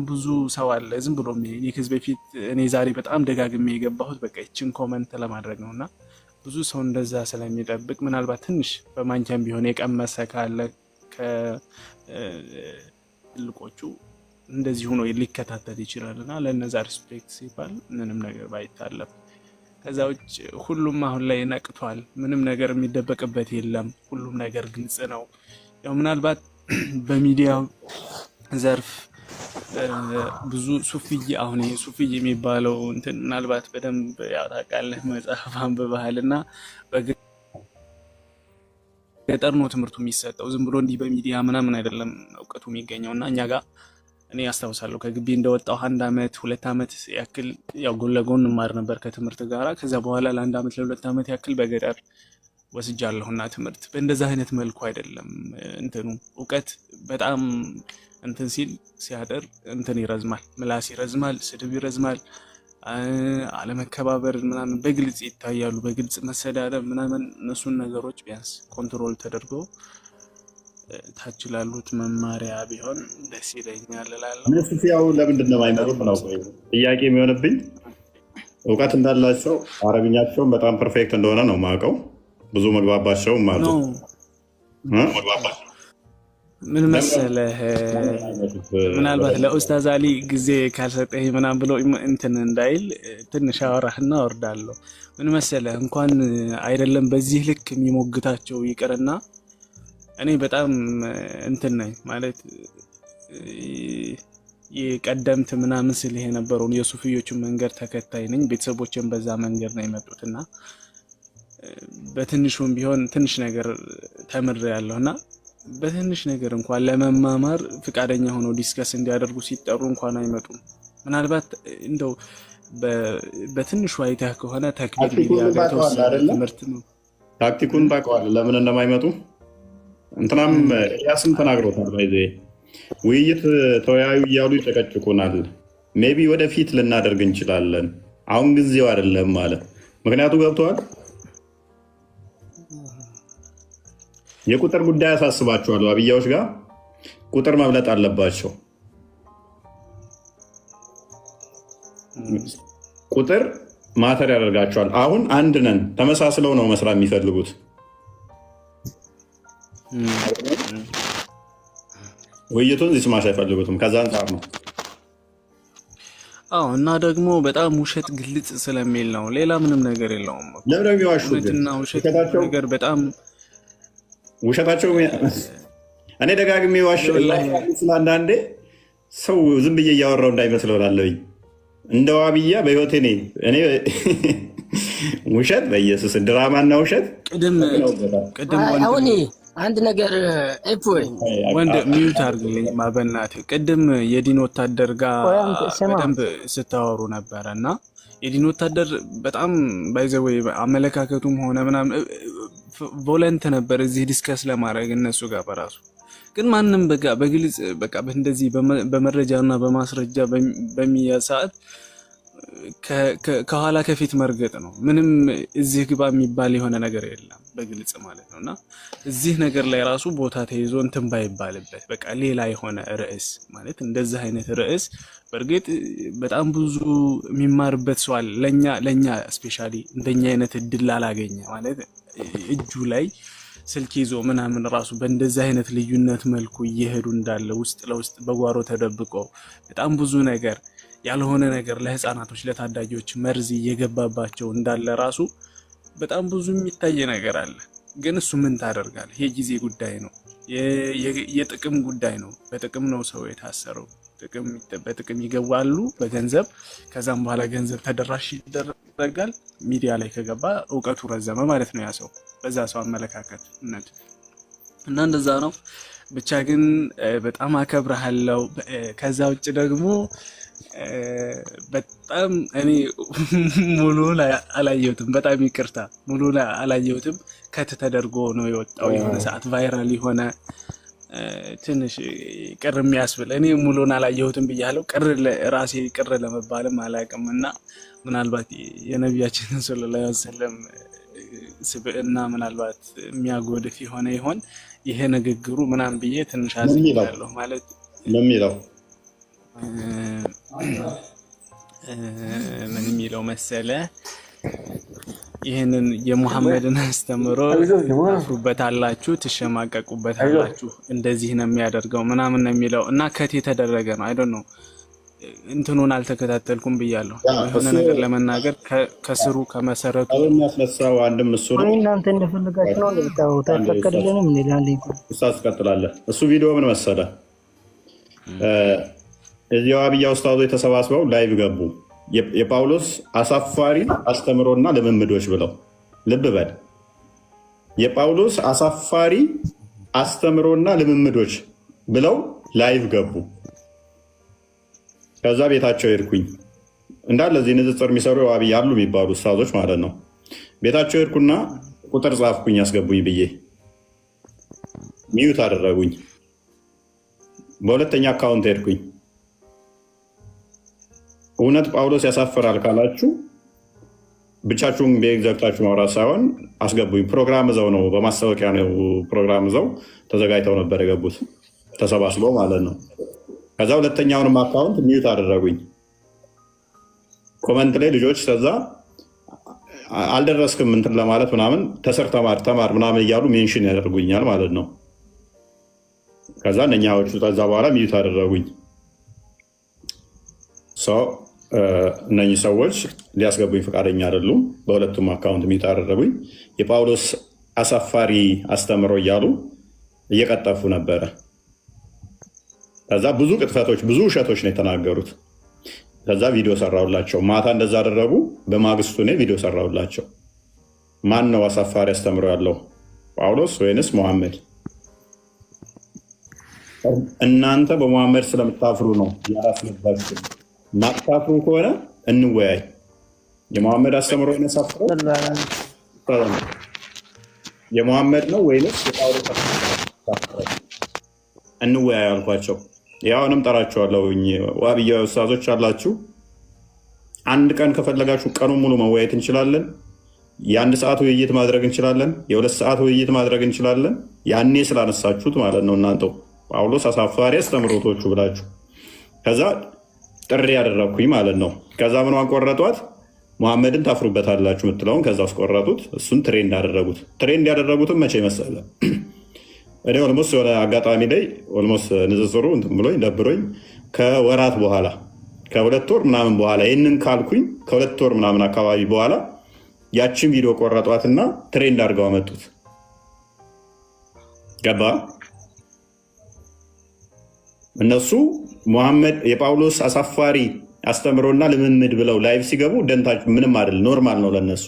ብዙ ሰው አለ ዝም ብሎ እኔ ከዚህ በፊት እኔ ዛሬ በጣም ደጋግሜ የገባሁት በቃ ይችን ኮመንት ለማድረግ ነውና ብዙ ሰው እንደዛ ስለሚጠብቅ ምናልባት ትንሽ በማንኪያም ቢሆን የቀመሰ ካለ ከትልቆቹ እንደዚህ ሆኖ ሊከታተል ይችላልና ለነዛ ሪስፔክት ሲባል ምንም ነገር ባይታለፍ። ከዛ ውጭ ሁሉም አሁን ላይ ነቅቷል። ምንም ነገር የሚደበቅበት የለም። ሁሉም ነገር ግልጽ ነው። ያው ምናልባት በሚዲያው ዘርፍ ብዙ ሱፍይ አሁን ይሄ ሱፍይ የሚባለው እንትን ምናልባት በደንብ ያታቃለህ መጽሐፍ አንብበሃልና በገጠር ነው ትምህርቱ የሚሰጠው። ዝም ብሎ እንዲህ በሚዲያ ምናምን አይደለም እውቀቱ የሚገኘውና እኛ ጋር እኔ አስታውሳለሁ ከግቢ እንደወጣው 1 አመት 2 አመት ያክል ያው ጎን ለጎን እንማር ነበር ከትምህርት ጋራ። ከዛ በኋላ ለ1 አመት ለ2 አመት ያክል በገጠር ወስጃለሁና ትምህርት በእንደዛ አይነት መልኩ አይደለም እንትኑ እውቀት በጣም እንትን ሲል ሲያደር እንትን ይረዝማል፣ ምላስ ይረዝማል፣ ስድብ ይረዝማል፣ አለመከባበር ምናምን በግልጽ ይታያሉ። በግልጽ መሰዳደብ ምናምን እነሱን ነገሮች ቢያንስ ኮንትሮል ተደርጎ ታች ላሉት መማሪያ ቢሆን ደስ ይለኛል እላለሁ። እነሱ ያው ለምንድን ነው የማይመሩት ነው ጥያቄ የሚሆንብኝ። እውቀት እንዳላቸው አረብኛቸውም በጣም ፐርፌክት እንደሆነ ነው የማውቀው። ብዙ መግባባቸውም ማለት ነው። ምን መሰለህ ምናልባት ለኡስታዝ አሊ ጊዜ ካልሰጠህ ምናምን ብሎ እንትን እንዳይል ትንሽ አወራህና ወርዳለሁ። ምን መሰለህ እንኳን አይደለም በዚህ ልክ የሚሞግታቸው ይቅርና እኔ በጣም እንትን ነኝ ማለት የቀደምት ምናምን ስልህ የነበረውን የሱፊዮችን መንገድ ተከታይ ነኝ። ቤተሰቦችን በዛ መንገድ ነው የመጡትና በትንሹም ቢሆን ትንሽ ነገር ተምሬያለሁና በትንሽ ነገር እንኳን ለመማማር ፍቃደኛ ሆነው ዲስከስ እንዲያደርጉ ሲጠሩ እንኳን አይመጡም። ምናልባት እንደው በትንሹ አይተህ ከሆነ ተክቢር ሊያገተው ትምህርት ነው። ታክቲኩን ታውቀዋለህ ለምን እንደማይመጡ? እንትናም ያስም ተናግሮታል። ባይዘ ውይይት ተወያዩ እያሉ ይጨቀጭቁናል። ሜቢ ወደፊት ልናደርግ እንችላለን፣ አሁን ጊዜው አይደለም ማለት ምክንያቱ ገብተዋል። የቁጥር ጉዳይ ያሳስባቸዋል። አብያዎች ጋር ቁጥር መብለጥ አለባቸው። ቁጥር ማተር ያደርጋቸዋል። አሁን አንድ ነን፣ ተመሳስለው ነው መስራት የሚፈልጉት። ውይይቱን ዚስማሽ አይፈልጉትም። ከዛ አንጻር ነው። አዎ እና ደግሞ በጣም ውሸት ግልጽ ስለሚል ነው። ሌላ ምንም ነገር የለውም። ለምን የሚዋሹ እውነትና ውሸት ነገር በጣም ውሸታቸው እኔ ደጋግሜ ዋሽ አንዳንዴ ሰው ዝም ብዬ እያወራው እንዳይመስለው ላለኝ እንደ ዋብያ በህይወቴ እኔ ውሸት በኢየሱስ ድራማና ውሸት ቅድም አሁን አንድ ነገር ወንድ ሚዩት አድርግልኝ ማበናትህ። ቅድም የዲን ወታደር ጋር በደንብ ስታወሩ ነበረ እና የዲን ወታደር በጣም ባይዘወይ አመለካከቱም ሆነ ምናምን ቮለንት ነበር እዚህ ዲስከስ ለማድረግ እነሱ ጋር በራሱ ግን ማንም በግልጽ በቃ እንደዚህ በመረጃና በማስረጃ በሚያዝ ሰዓት ከኋላ ከፊት መርገጥ ነው። ምንም እዚህ ግባ የሚባል የሆነ ነገር የለም በግልጽ ማለት ነውና እዚህ ነገር ላይ ራሱ ቦታ ተይዞ እንትን ባይባልበት በቃ ሌላ የሆነ ርዕስ ማለት እንደዚህ አይነት ርዕስ በርግጥ በጣም ብዙ የሚማርበት ሰው አለ። ለኛ ስፔሻሊ እንደኛ አይነት እድል አላገኘ ማለት እጁ ላይ ስልክ ይዞ ምናምን ራሱ በእንደዚህ አይነት ልዩነት መልኩ እየሄዱ እንዳለ ውስጥ ለውስጥ በጓሮ ተደብቆ በጣም ብዙ ነገር ያልሆነ ነገር ለህፃናቶች ለታዳጊዎች መርዝ እየገባባቸው እንዳለ ራሱ በጣም ብዙ የሚታይ ነገር አለ። ግን እሱ ምን ታደርጋለህ? ይሄ ጊዜ ጉዳይ ነው፣ የጥቅም ጉዳይ ነው። በጥቅም ነው ሰው የታሰረው። በጥቅም ይገባሉ በገንዘብ። ከዛም በኋላ ገንዘብ ተደራሽ ይደረጋል። ሚዲያ ላይ ከገባ እውቀቱ ረዘመ ማለት ነው ያ ሰው በዛ ሰው አመለካከት እና እንደዛ ነው። ብቻ ግን በጣም አከብረሃለሁ። ከዛ ውጭ ደግሞ በጣም እኔ ሙሉውን አላየሁትም። በጣም ይቅርታ ሙሉውን አላየሁትም። ከት ተደርጎ ነው የወጣው። የሆነ ሰዓት ቫይራል የሆነ ትንሽ ቅር የሚያስብል እኔ ሙሉን አላየሁትም ብያለሁ። ራሴ ቅር ለመባልም አላውቅም እና ምናልባት የነቢያችንን ሰለላሁ ዐለይሂ ወሰለም ስብዕና ምናልባት የሚያጎድፍ የሆነ ይሆን ይሄ ንግግሩ ምናምን ብዬ ትንሽ አዝኛለሁ። ማለት ለሚለው ምን የሚለው መሰለ ይህንን የሙሐመድን አስተምሮ ታፍሩበታላችሁ፣ ትሸማቀቁበታላችሁ፣ እንደዚህ ነው የሚያደርገው ምናምን ነው የሚለው እና ከት የተደረገ ነው። አይዶን ነው እንትኑን አልተከታተልኩም ብያለሁ። የሆነ ነገር ለመናገር ከስሩ ከመሰረቱ የሚያስነሳው አንድም እሱ ነው። እናንተ እንደፈለጋችሁ ነው እንደምታውቁ ተፈቀደልንም እንላለን። ኡስታዝ ቀጥላለህ። እሱ ቪዲዮ ምን መሰለ እዚህ ዋብያ ኡስታዞች ተሰባስበው ላይቭ ገቡ። የጳውሎስ አሳፋሪ አስተምሮና ልምምዶች ብለው ልብ በል የጳውሎስ አሳፋሪ አስተምሮና ልምምዶች ብለው ላይቭ ገቡ። ከዛ ቤታቸው ሄድኩኝ። እንዳለ እዚህ ንጽጽር የሚሰሩ ዋብያ አሉ የሚባሉ ኡስታዞች ማለት ነው። ቤታቸው ሄድኩና ቁጥር ጻፍኩኝ ያስገቡኝ ብዬ ሚዩት አደረጉኝ። በሁለተኛ አካውንት ሄድኩኝ። እውነት ጳውሎስ ያሳፍራል ካላችሁ ብቻችሁን ቤት ዘግታችሁ ማውራት ሳይሆን አስገቡኝ። ፕሮግራም እዛው ነው፣ በማስታወቂያ ነው ፕሮግራም እዛው ተዘጋጅተው ነበር የገቡት ተሰባስበው ማለት ነው። ከዛ ሁለተኛውንም አካውንት ሚዩት አደረጉኝ። ኮመንት ላይ ልጆች ከዛ አልደረስክም እንትን ለማለት ምናምን ተሰር ተማር ምናምን እያሉ ሜንሽን ያደርጉኛል ማለት ነው። ከዛ እነኛዎቹ ከዛ በኋላ ሚዩት አደረጉኝ። እነኚህ ሰዎች ሊያስገቡኝ ፈቃደኛ አይደሉም። በሁለቱም አካውንት ሚዩት አደረጉኝ። የጳውሎስ አሳፋሪ አስተምሮ እያሉ እየቀጠፉ ነበረ። ከዛ ብዙ ቅጥፈቶች፣ ብዙ ውሸቶች ነው የተናገሩት። ከዛ ቪዲዮ ሰራሁላቸው። ማታ እንደዛ አደረጉ። በማግስቱ እኔ ቪዲዮ ሰራሁላቸው። ማን ነው አሳፋሪ አስተምሮ ያለው ጳውሎስ ወይንስ መሐመድ? እናንተ በመሐመድ ስለምታፍሩ ነው ያላስገባችሁ። ማጥፋቱ ከሆነ እንወያይ። የመሐመድ አስተምሮ የነሳፈረው የመሐመድ ነው ወይንስ የጳውሎስ አስተምሮ? እንወያይ አልኳቸው። ያውንም ጠራቸዋለሁ። ዋብያ ኡስታዞች አላችሁ፣ አንድ ቀን ከፈለጋችሁ ቀኑን ሙሉ መወያየት እንችላለን። የ1 ሰዓት ውይይት ማድረግ እንችላለን። የ2 ሰዓት ውይይት ማድረግ እንችላለን። ያኔ ስላነሳችሁት ማለት ነው እናንተው ጳውሎስ አሳፋሪ አስተምሮቶቹ ብላችሁ ከዛ ጥሪ ያደረግኩኝ ማለት ነው። ከዛ ምኗን ቆረጧት? መሐመድን ታፍሩበታላችሁ የምትለውን ከዛ ውስጥ ቆረጡት። እሱን ትሬንድ ያደረጉት። ትሬንድ ያደረጉትም መቼ መሰለ? እኔ ኦልሞስት የሆነ አጋጣሚ ላይ ኦልሞስት ንጽጽሩ እንትን ብሎኝ ደብሮኝ ከወራት በኋላ ከ2 ወር ምናምን በኋላ ይህንን ካልኩኝ ከ2 ወር ምናምን አካባቢ በኋላ ያችን ቪዲዮ ቆረጧትና ትሬንድ አድርገው አመጡት። ገባ? እነሱ መሐመድ የጳውሎስ አሳፋሪ አስተምሮና ልምምድ ብለው ላይቭ ሲገቡ ደንታችሁ ምንም አይደል፣ ኖርማል ነው ለነሱ።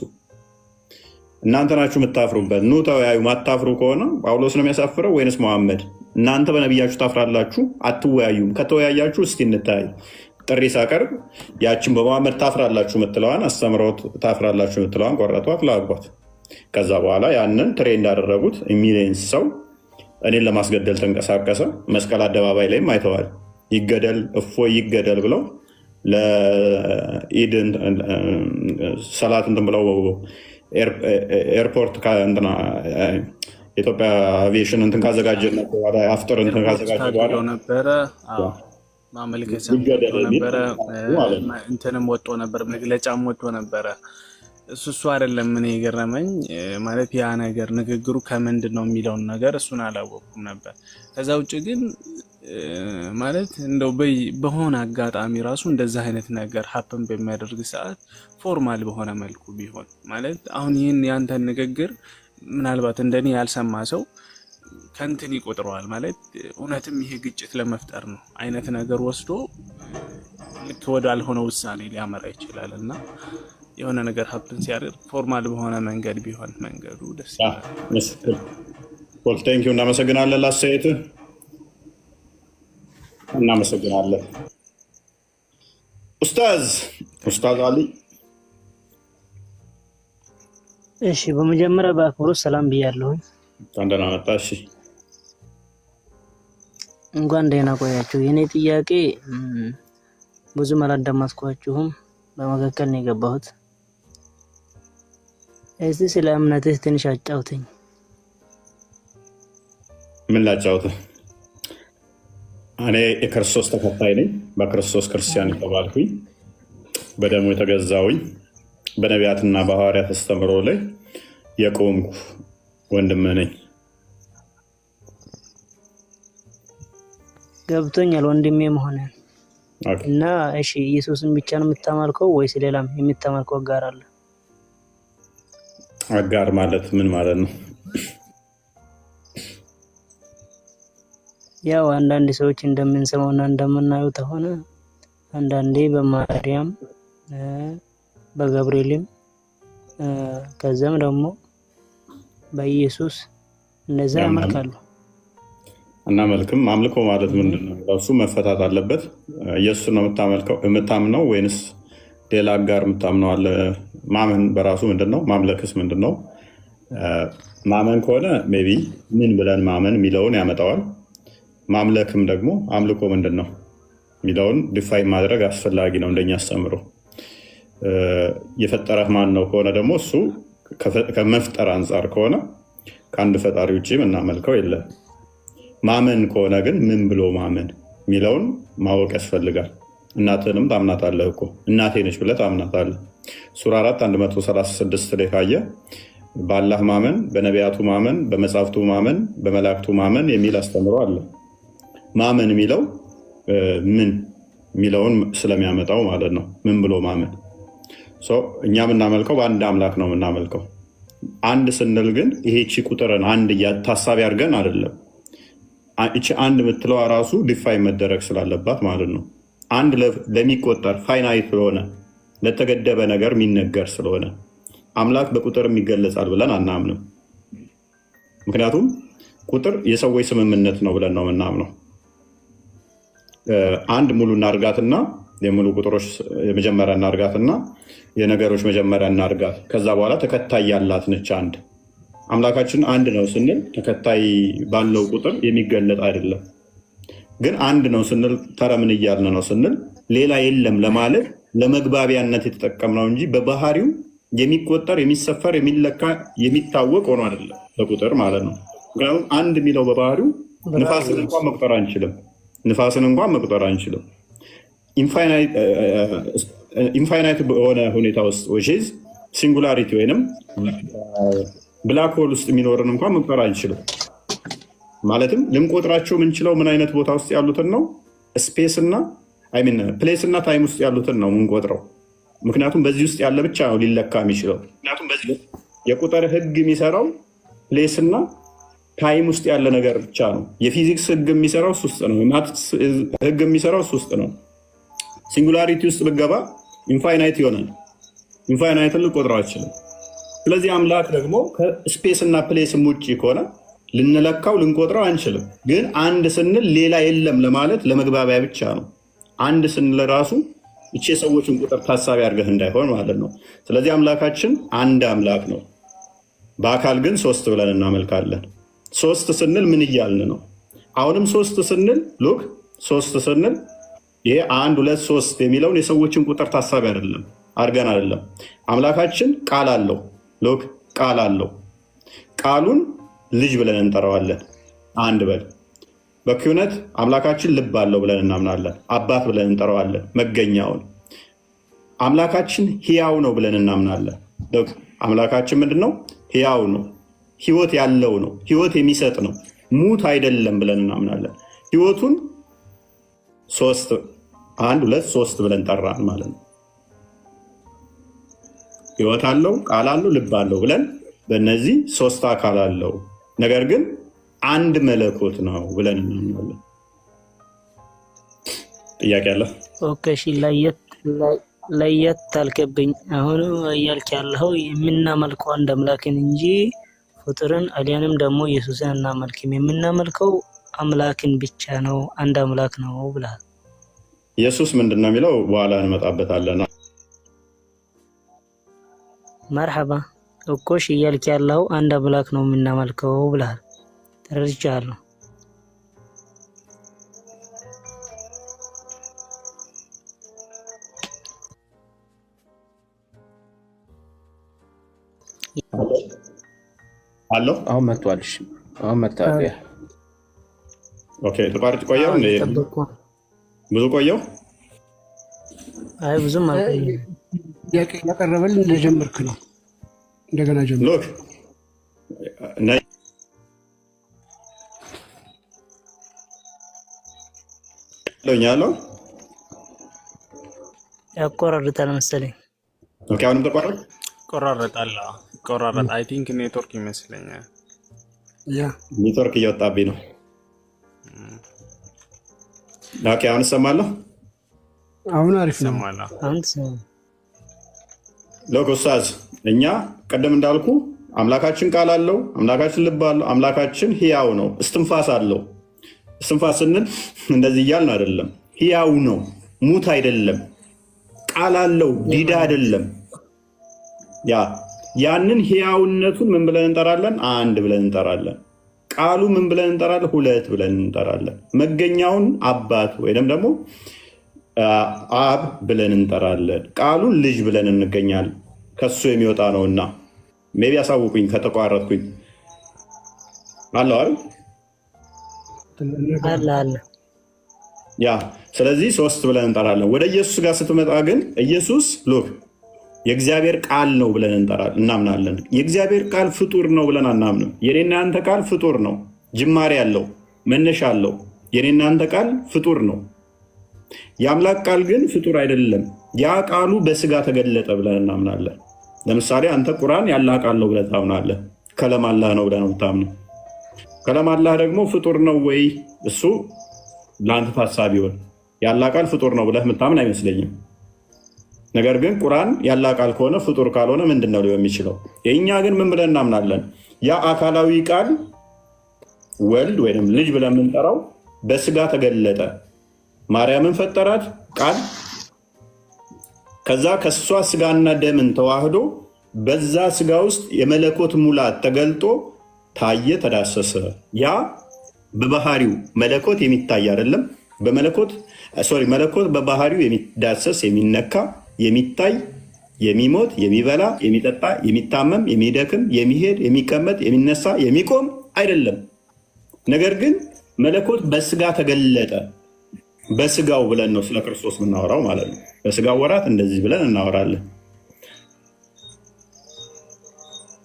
እናንተ ናችሁ የምታፍሩበት። ኑ ተወያዩ። ማታፍሩ ከሆነ ጳውሎስ ነው የሚያሳፍረው ወይንስ መሐመድ? እናንተ በነቢያችሁ ታፍራላችሁ፣ አትወያዩም። ከተወያያችሁ እስቲ እንታይ። ጥሪ ሳቀርብ ያችን በመሐመድ ታፍራላችሁ የምትለዋን አስተምሮት ታፍራላችሁ የምትለዋን ቆረጧት፣ ላጓት። ከዛ በኋላ ያንን ትሬንድ እንዳደረጉት ሚሊየንስ ሰው እኔን ለማስገደል ተንቀሳቀሰ። መስቀል አደባባይ ላይም አይተዋል። ይገደል እፎይ ይገደል ብለው ለኢድ ሰላት እንትን ብለው ኤርፖርት ኢትዮጵያ አቪዬሽን እንትን ካዘጋጀ አፍጥር እንትን ካዘጋጀ በኋላ ነበረ ማመልከቻ ነበረ፣ እንትንም ወጥቶ ነበር፣ መግለጫም ወጥቶ ነበረ። እሱ አይደለም ምን የገረመኝ ማለት ያ ነገር ንግግሩ ከምንድን ነው የሚለውን ነገር እሱን አላወቅኩም ነበር። ከዛ ውጭ ግን ማለት እንደው በሆነ አጋጣሚ ራሱ እንደዛ አይነት ነገር ሀፕን በሚያደርግ ሰዓት ፎርማል በሆነ መልኩ ቢሆን ማለት አሁን ይህን ያንተን ንግግር ምናልባት እንደኔ ያልሰማ ሰው ከንትን ይቆጥረዋል ማለት እውነትም ይሄ ግጭት ለመፍጠር ነው አይነት ነገር ወስዶ ልክ ወዳልሆነ ውሳኔ ሊያመራ ይችላል እና የሆነ ነገር ሀፕን ሲያደርግ ፎርማል በሆነ መንገድ ቢሆን መንገዱ ደስ ይላል። ቴንኪው፣ እናመሰግናለን። ላስተያየትህ እናመሰግናለን። ኡስታዝ አሊ። እሺ፣ በመጀመሪያ በአክብሮት ሰላም ብያለሁ። ደህና መጣህ። እሺ፣ እንኳን ደህና ቆያችሁ። የኔ ጥያቄ ብዙም አላዳመጥኳችሁም፣ በመካከል ነው የገባሁት። እስቲ ስለ እምነትህ ትንሽ አጫውተኝ። ምን ላጫውትህ? እኔ የክርስቶስ ተከታይ ነኝ። በክርስቶስ ክርስቲያን የተባልኩኝ፣ በደሙ የተገዛውኝ፣ በነቢያትና በሐዋርያት አስተምህሮ ላይ የቆምኩ ወንድም ነኝ። ገብቶኛል ወንድሜ መሆንህን እና እሺ፣ ኢየሱስን ብቻ ነው የምታመልከው ወይስ ሌላም የምታመልከው አጋር አለ? አጋር ማለት ምን ማለት ነው? ያው አንዳንድ ሰዎች እንደምንሰማውና እንደምናየው ተሆነ አንዳንዴ በማርያም በገብርኤልም ከዛም ደግሞ በኢየሱስ እንደዛ ያመልካሉ። እና መልክም አምልኮ ማለት ምንድን ነው? እሱ መፈታት አለበት። ኢየሱስ ነው የምታምነው ወይንስ ሌላ አጋር የምታምነው አለ? ማመን በራሱ ምንድን ነው? ማምለክስ ምንድን ነው? ማመን ከሆነ ሜይ ቢ ምን ብለን ማመን የሚለውን ያመጣዋል። ማምለክም ደግሞ አምልኮ ምንድን ነው የሚለውን ዲፋይን ማድረግ አስፈላጊ ነው። እንደኛ አስተምሮ የፈጠረህ ማን ነው ከሆነ ደግሞ እሱ ከመፍጠር አንጻር ከሆነ ከአንድ ፈጣሪ ውጭ የምናመልከው የለም። ማመን ከሆነ ግን ምን ብሎ ማመን የሚለውን ማወቅ ያስፈልጋል። እናትንም ታምናታለህ እኮ እናቴ ነች ብለህ ታምናታለህ። ሱራ 4 136 ላይ ካየ በአላህ ማመን፣ በነቢያቱ ማመን፣ በመጽሐፍቱ ማመን፣ በመላእክቱ ማመን የሚል አስተምሮ አለ። ማመን የሚለው ምን የሚለውን ስለሚያመጣው ማለት ነው። ምን ብሎ ማመን። እኛ የምናመልከው በአንድ አምላክ ነው የምናመልከው። አንድ ስንል ግን ይሄቺ ቁጥርን አንድ ታሳቢ አድርገን አይደለም። እቺ አንድ የምትለዋ ራሱ ዲፋይን መደረግ ስላለባት ማለት ነው። አንድ ለሚቆጠር ፋይናይት ስለሆነ ለተገደበ ነገር የሚነገር ስለሆነ አምላክ በቁጥርም ይገለጻል ብለን አናምንም። ምክንያቱም ቁጥር የሰዎች ስምምነት ነው ብለን ነው የምናምነው። አንድ ሙሉ እናርጋትና የሙሉ ቁጥሮች የመጀመሪያ እናርጋትና የነገሮች መጀመሪያ እናርጋት፣ ከዛ በኋላ ተከታይ ያላት ነች አንድ። አምላካችን አንድ ነው ስንል ተከታይ ባለው ቁጥር የሚገለጥ አይደለም። ግን አንድ ነው ስንል ተረምን እያልን ነው ስንል ሌላ የለም ለማለት ለመግባቢያነት የተጠቀምነው እንጂ በባህሪው የሚቆጠር የሚሰፈር የሚለካ የሚታወቅ ሆኖ አይደለም በቁጥር ማለት ነው። ምክንያቱም አንድ የሚለው በባህሪው ንፋስን እንኳን መቁጠር አንችልም። ኢንፋይናይት በሆነ ሁኔታ ውስጥ ሲንጉላሪቲ ወይንም ብላክ ሆል ውስጥ የሚኖርን እንኳን መቁጠር አንችልም። ማለትም ልንቆጥራቸው የምንችለው ምን አይነት ቦታ ውስጥ ያሉትን ነው? ስፔስ እና ፕሌስ እና ታይም ውስጥ ያሉትን ነው የምንቆጥረው። ምክንያቱም በዚህ ውስጥ ያለ ብቻ ነው ሊለካ የሚችለው። የቁጥር ህግ የሚሰራው ፕሌስ እና ታይም ውስጥ ያለ ነገር ብቻ ነው። የፊዚክስ ህግ የሚሰራው እሱ ውስጥ ነው። ማትስ ህግ የሚሰራው እሱ ውስጥ ነው። ሲንጉላሪቲ ውስጥ ብገባ ኢንፋይናይት ይሆናል። ኢንፋይናይትን ልቆጥረው አይችልም። ስለዚህ አምላክ ደግሞ ከስፔስ እና ፕሌስም ውጭ ከሆነ ልንለካው ልንቆጥረው አንችልም። ግን አንድ ስንል ሌላ የለም ለማለት ለመግባቢያ ብቻ ነው። አንድ ስንል ራሱ እቺ የሰዎችን ቁጥር ታሳቢ አድርገህ እንዳይሆን ማለት ነው። ስለዚህ አምላካችን አንድ አምላክ ነው። በአካል ግን ሶስት ብለን እናመልካለን። ሶስት ስንል ምን እያልን ነው? አሁንም ሶስት ስንል ሉክ ሶስት ስንል ይሄ 1 2 3 የሚለውን የሰዎችን ቁጥር ታሳቢ አድርገን አይደለም። አምላካችን ቃል አለው። ሉክ ቃል አለው። ቃሉን ልጅ ብለን እንጠራዋለን። አንድ በል በክህነት አምላካችን ልብ አለው ብለን እናምናለን። አባት ብለን እንጠራዋለን። መገኛውን አምላካችን ሕያው ነው ብለን እናምናለን። አምላካችን ምንድን ነው? ሕያው ነው። ህይወት ያለው ነው። ህይወት የሚሰጥ ነው። ሙት አይደለም ብለን እናምናለን። ህይወቱን 1 2 3 ብለን ጠራን ማለት ነው። ህይወት አለው፣ ቃል አለው፣ ልብ አለው ብለን በእነዚህ 3 አካል አለው፣ ነገር ግን አንድ መለኮት ነው ብለን እናምናለን። ጥያቄ አለ? ኦኬ፣ እሺ፣ ለየት አልከብኝ። አሁን እያልክ ያለው የምናመልከው አንድ አምላክን እንጂ ፍጡርን አሊያንም ደግሞ ኢየሱስን እናመልክም። የምናመልከው አምላክን ብቻ ነው፣ አንድ አምላክ ነው ብለሃል። ኢየሱስ ምንድን ነው የሚለው በኋላ እንመጣበታለን። መርሐባ እኮ እሺ እያልክ ያለው አንድ አምላክ ነው የምናመልከው ብለሃል። ተረድቻለሁ። አለው አሁን መጥቷል። እሺ አሁን መጥቷል። ኦኬ ተቋርጥ ቆየው እንዴ? ብዙ ቆየው? አይ ብዙም አልቆየም። ጥያቄ ያቀረበልን እንደጀመርክ ነው። እንደገና ጀምር። ሎክ ያለው ያቆራርጣል መሰለኝ። ኦኬ አሁንም ተቋረጠ? ቆራረጣል። ቆራረጥ። አይ ቲንክ ኔትወርክ ይመስለኛል። ያ ኔትወርክ እየወጣብኝ ነው። ኦኬ አሁን እሰማለሁ። አሁን አሪፍ ነው። ሎክ ኡስታዝ፣ እኛ ቀደም እንዳልኩ አምላካችን ቃል አለው፣ አምላካችን ልብ አለው፣ አምላካችን ህያው ነው፣ እስትንፋስ አለው። እስትንፋስ ስንል እንደዚህ እያልን አይደለም። ህያው ነው፣ ሙት አይደለም። ቃል አለው፣ ዲዳ አይደለም። ያንን ህያውነቱን ምን ብለን እንጠራለን? አንድ ብለን እንጠራለን። ቃሉ ምን ብለን እንጠራለን? ሁለት ብለን እንጠራለን። መገኛውን አባት ወይም ደግሞ አብ ብለን እንጠራለን። ቃሉን ልጅ ብለን እንገኛለን። ከሱ የሚወጣ ነውና ሜቢ ያሳውቁኝ ከተቋረጥኩኝ። አለ አይደል? አለ። ያ ስለዚህ ሶስት ብለን እንጠራለን። ወደ ኢየሱስ ጋር ስትመጣ ግን ኢየሱስ ሎክ የእግዚአብሔር ቃል ነው ብለን እናምናለን። የእግዚአብሔር ቃል ፍጡር ነው ብለን አናምንም። የኔና አንተ ቃል ፍጡር ነው፣ ጅማሬ አለው፣ መነሻ አለው። የኔና አንተ ቃል ፍጡር ነው። የአምላክ ቃል ግን ፍጡር አይደለም። ያ ቃሉ በስጋ ተገለጠ ብለን እናምናለን። ለምሳሌ አንተ ቁርአን ያላህ ቃል ነው ብለህ ታምናለህ። ከለም አላህ ነው ብለህ ነው የምታምነው። ከለም አላህ ደግሞ ፍጡር ነው ወይ? እሱ ለአንተ ታሳቢ ይሆን። ያላህ ቃል ፍጡር ነው ብለህ የምታምን አይመስለኝም። ነገር ግን ቁርአን ያላህ ቃል ከሆነ ፍጡር ካልሆነ ምንድን ነው ሊሆን የሚችለው? የእኛ ግን ምን ብለን እናምናለን? ያ አካላዊ ቃል ወልድ ወይም ልጅ ብለን የምንጠራው በስጋ ተገለጠ። ማርያምን ፈጠራት ቃል። ከዛ ከሷ ስጋና ደምን ተዋህዶ በዛ ስጋ ውስጥ የመለኮት ሙላት ተገልጦ ታየ፣ ተዳሰሰ። ያ በባህሪው መለኮት የሚታይ አይደለም። መለኮት በባህሪው የሚዳሰስ የሚነካ የሚታይ የሚሞት የሚበላ የሚጠጣ የሚታመም የሚደክም የሚሄድ የሚቀመጥ የሚነሳ የሚቆም አይደለም። ነገር ግን መለኮት በስጋ ተገለጠ። በስጋው ብለን ነው ስለ ክርስቶስ የምናወራው ማለት ነው። በስጋው ወራት እንደዚህ ብለን እናወራለን።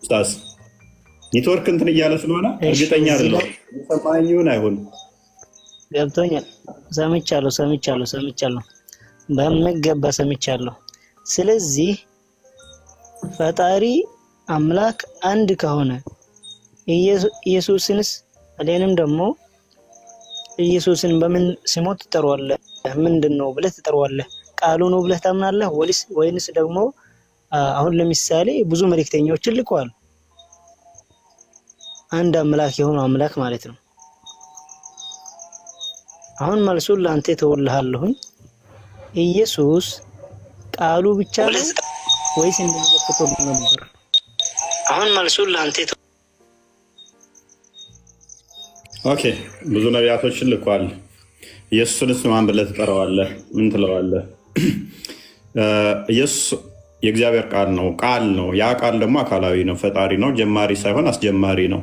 ስታስ ኔትወርክ እንትን እያለ ስለሆነ እርግጠኛ አይደለሁም። ሰማኝ ይሁን አይሆን ገብቶኛል። ሰምቻለሁ በሚገባ ሰምቻለሁ። ስለዚህ ፈጣሪ አምላክ አንድ ከሆነ ኢየሱስንስ እኔንም ደግሞ ኢየሱስን በምን ስሞት ትጠራዋለህ? ምንድን ነው ብለህ ትጠራዋለህ? ቃሉ ነው ብለህ ታምናለህ ወይንስ ደግሞ አሁን ለምሳሌ ብዙ መልእክተኞችን ልከዋል። አንድ አምላክ የሆነው አምላክ ማለት ነው። አሁን መልሱን ለአንተ ተወልሃለሁኝ። ኢየሱስ ቃሉ ብቻ ነው ወይስ እንደሚፈጠው ነበር? አሁን መልሱን ለአንተ ኦኬ። ብዙ ነቢያቶችን ልኳል። ኢየሱስንስ ማን ብለህ ትጠራዋለህ? ምን ትለዋለህ? ኢየሱስ የእግዚአብሔር ቃል ነው። ያ ቃል ደግሞ አካላዊ ነው፣ ፈጣሪ ነው፣ ጀማሪ ሳይሆን አስጀማሪ ነው።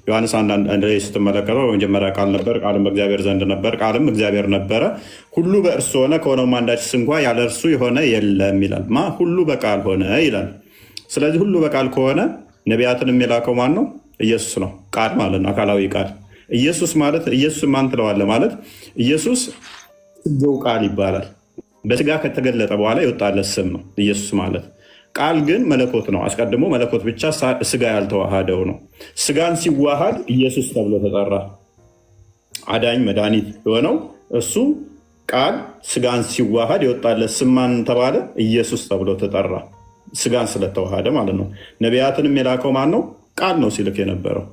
ዮሐንስ 1 ላይ ስትመለከተው መጀመሪያ ቃል ነበር፣ ቃልም በእግዚአብሔር ዘንድ ነበር፣ ቃልም እግዚአብሔር ነበረ፣ ሁሉ በእርሱ ሆነ፣ ከሆነውም አንዳችስ እንኳ ያለ እርሱ የሆነ የለም ይላል። ሁሉ በቃል ሆነ ይላል። ስለዚህ ሁሉ በቃል ከሆነ ነቢያትን የላከው ማን ነው? ኢየሱስ ነው። ቃል ማለት ነው፣ አካላዊ ቃል። ኢየሱስ ማለት ኢየሱስ ማን ትለዋለህ ማለት ኢየሱስ ስጋው ቃል ይባላል። በስጋ ከተገለጠ በኋላ የወጣለት ስም ነው ኢየሱስ ማለት። ቃል ግን መለኮት ነው። አስቀድሞ መለኮት ብቻ ስጋ ያልተዋሃደው ነው። ስጋን ሲዋሃድ ኢየሱስ ተብሎ ተጠራ። አዳኝ መድኃኒት የሆነው እሱ ቃል ስጋን ሲዋሃድ የወጣለት ስም ማን ተባለ? ኢየሱስ ተብሎ ተጠራ። ስጋን ስለተዋሃደ ማለት ነው። ነቢያትንም የላከው ማን ነው? ቃል ነው ሲልክ የነበረው።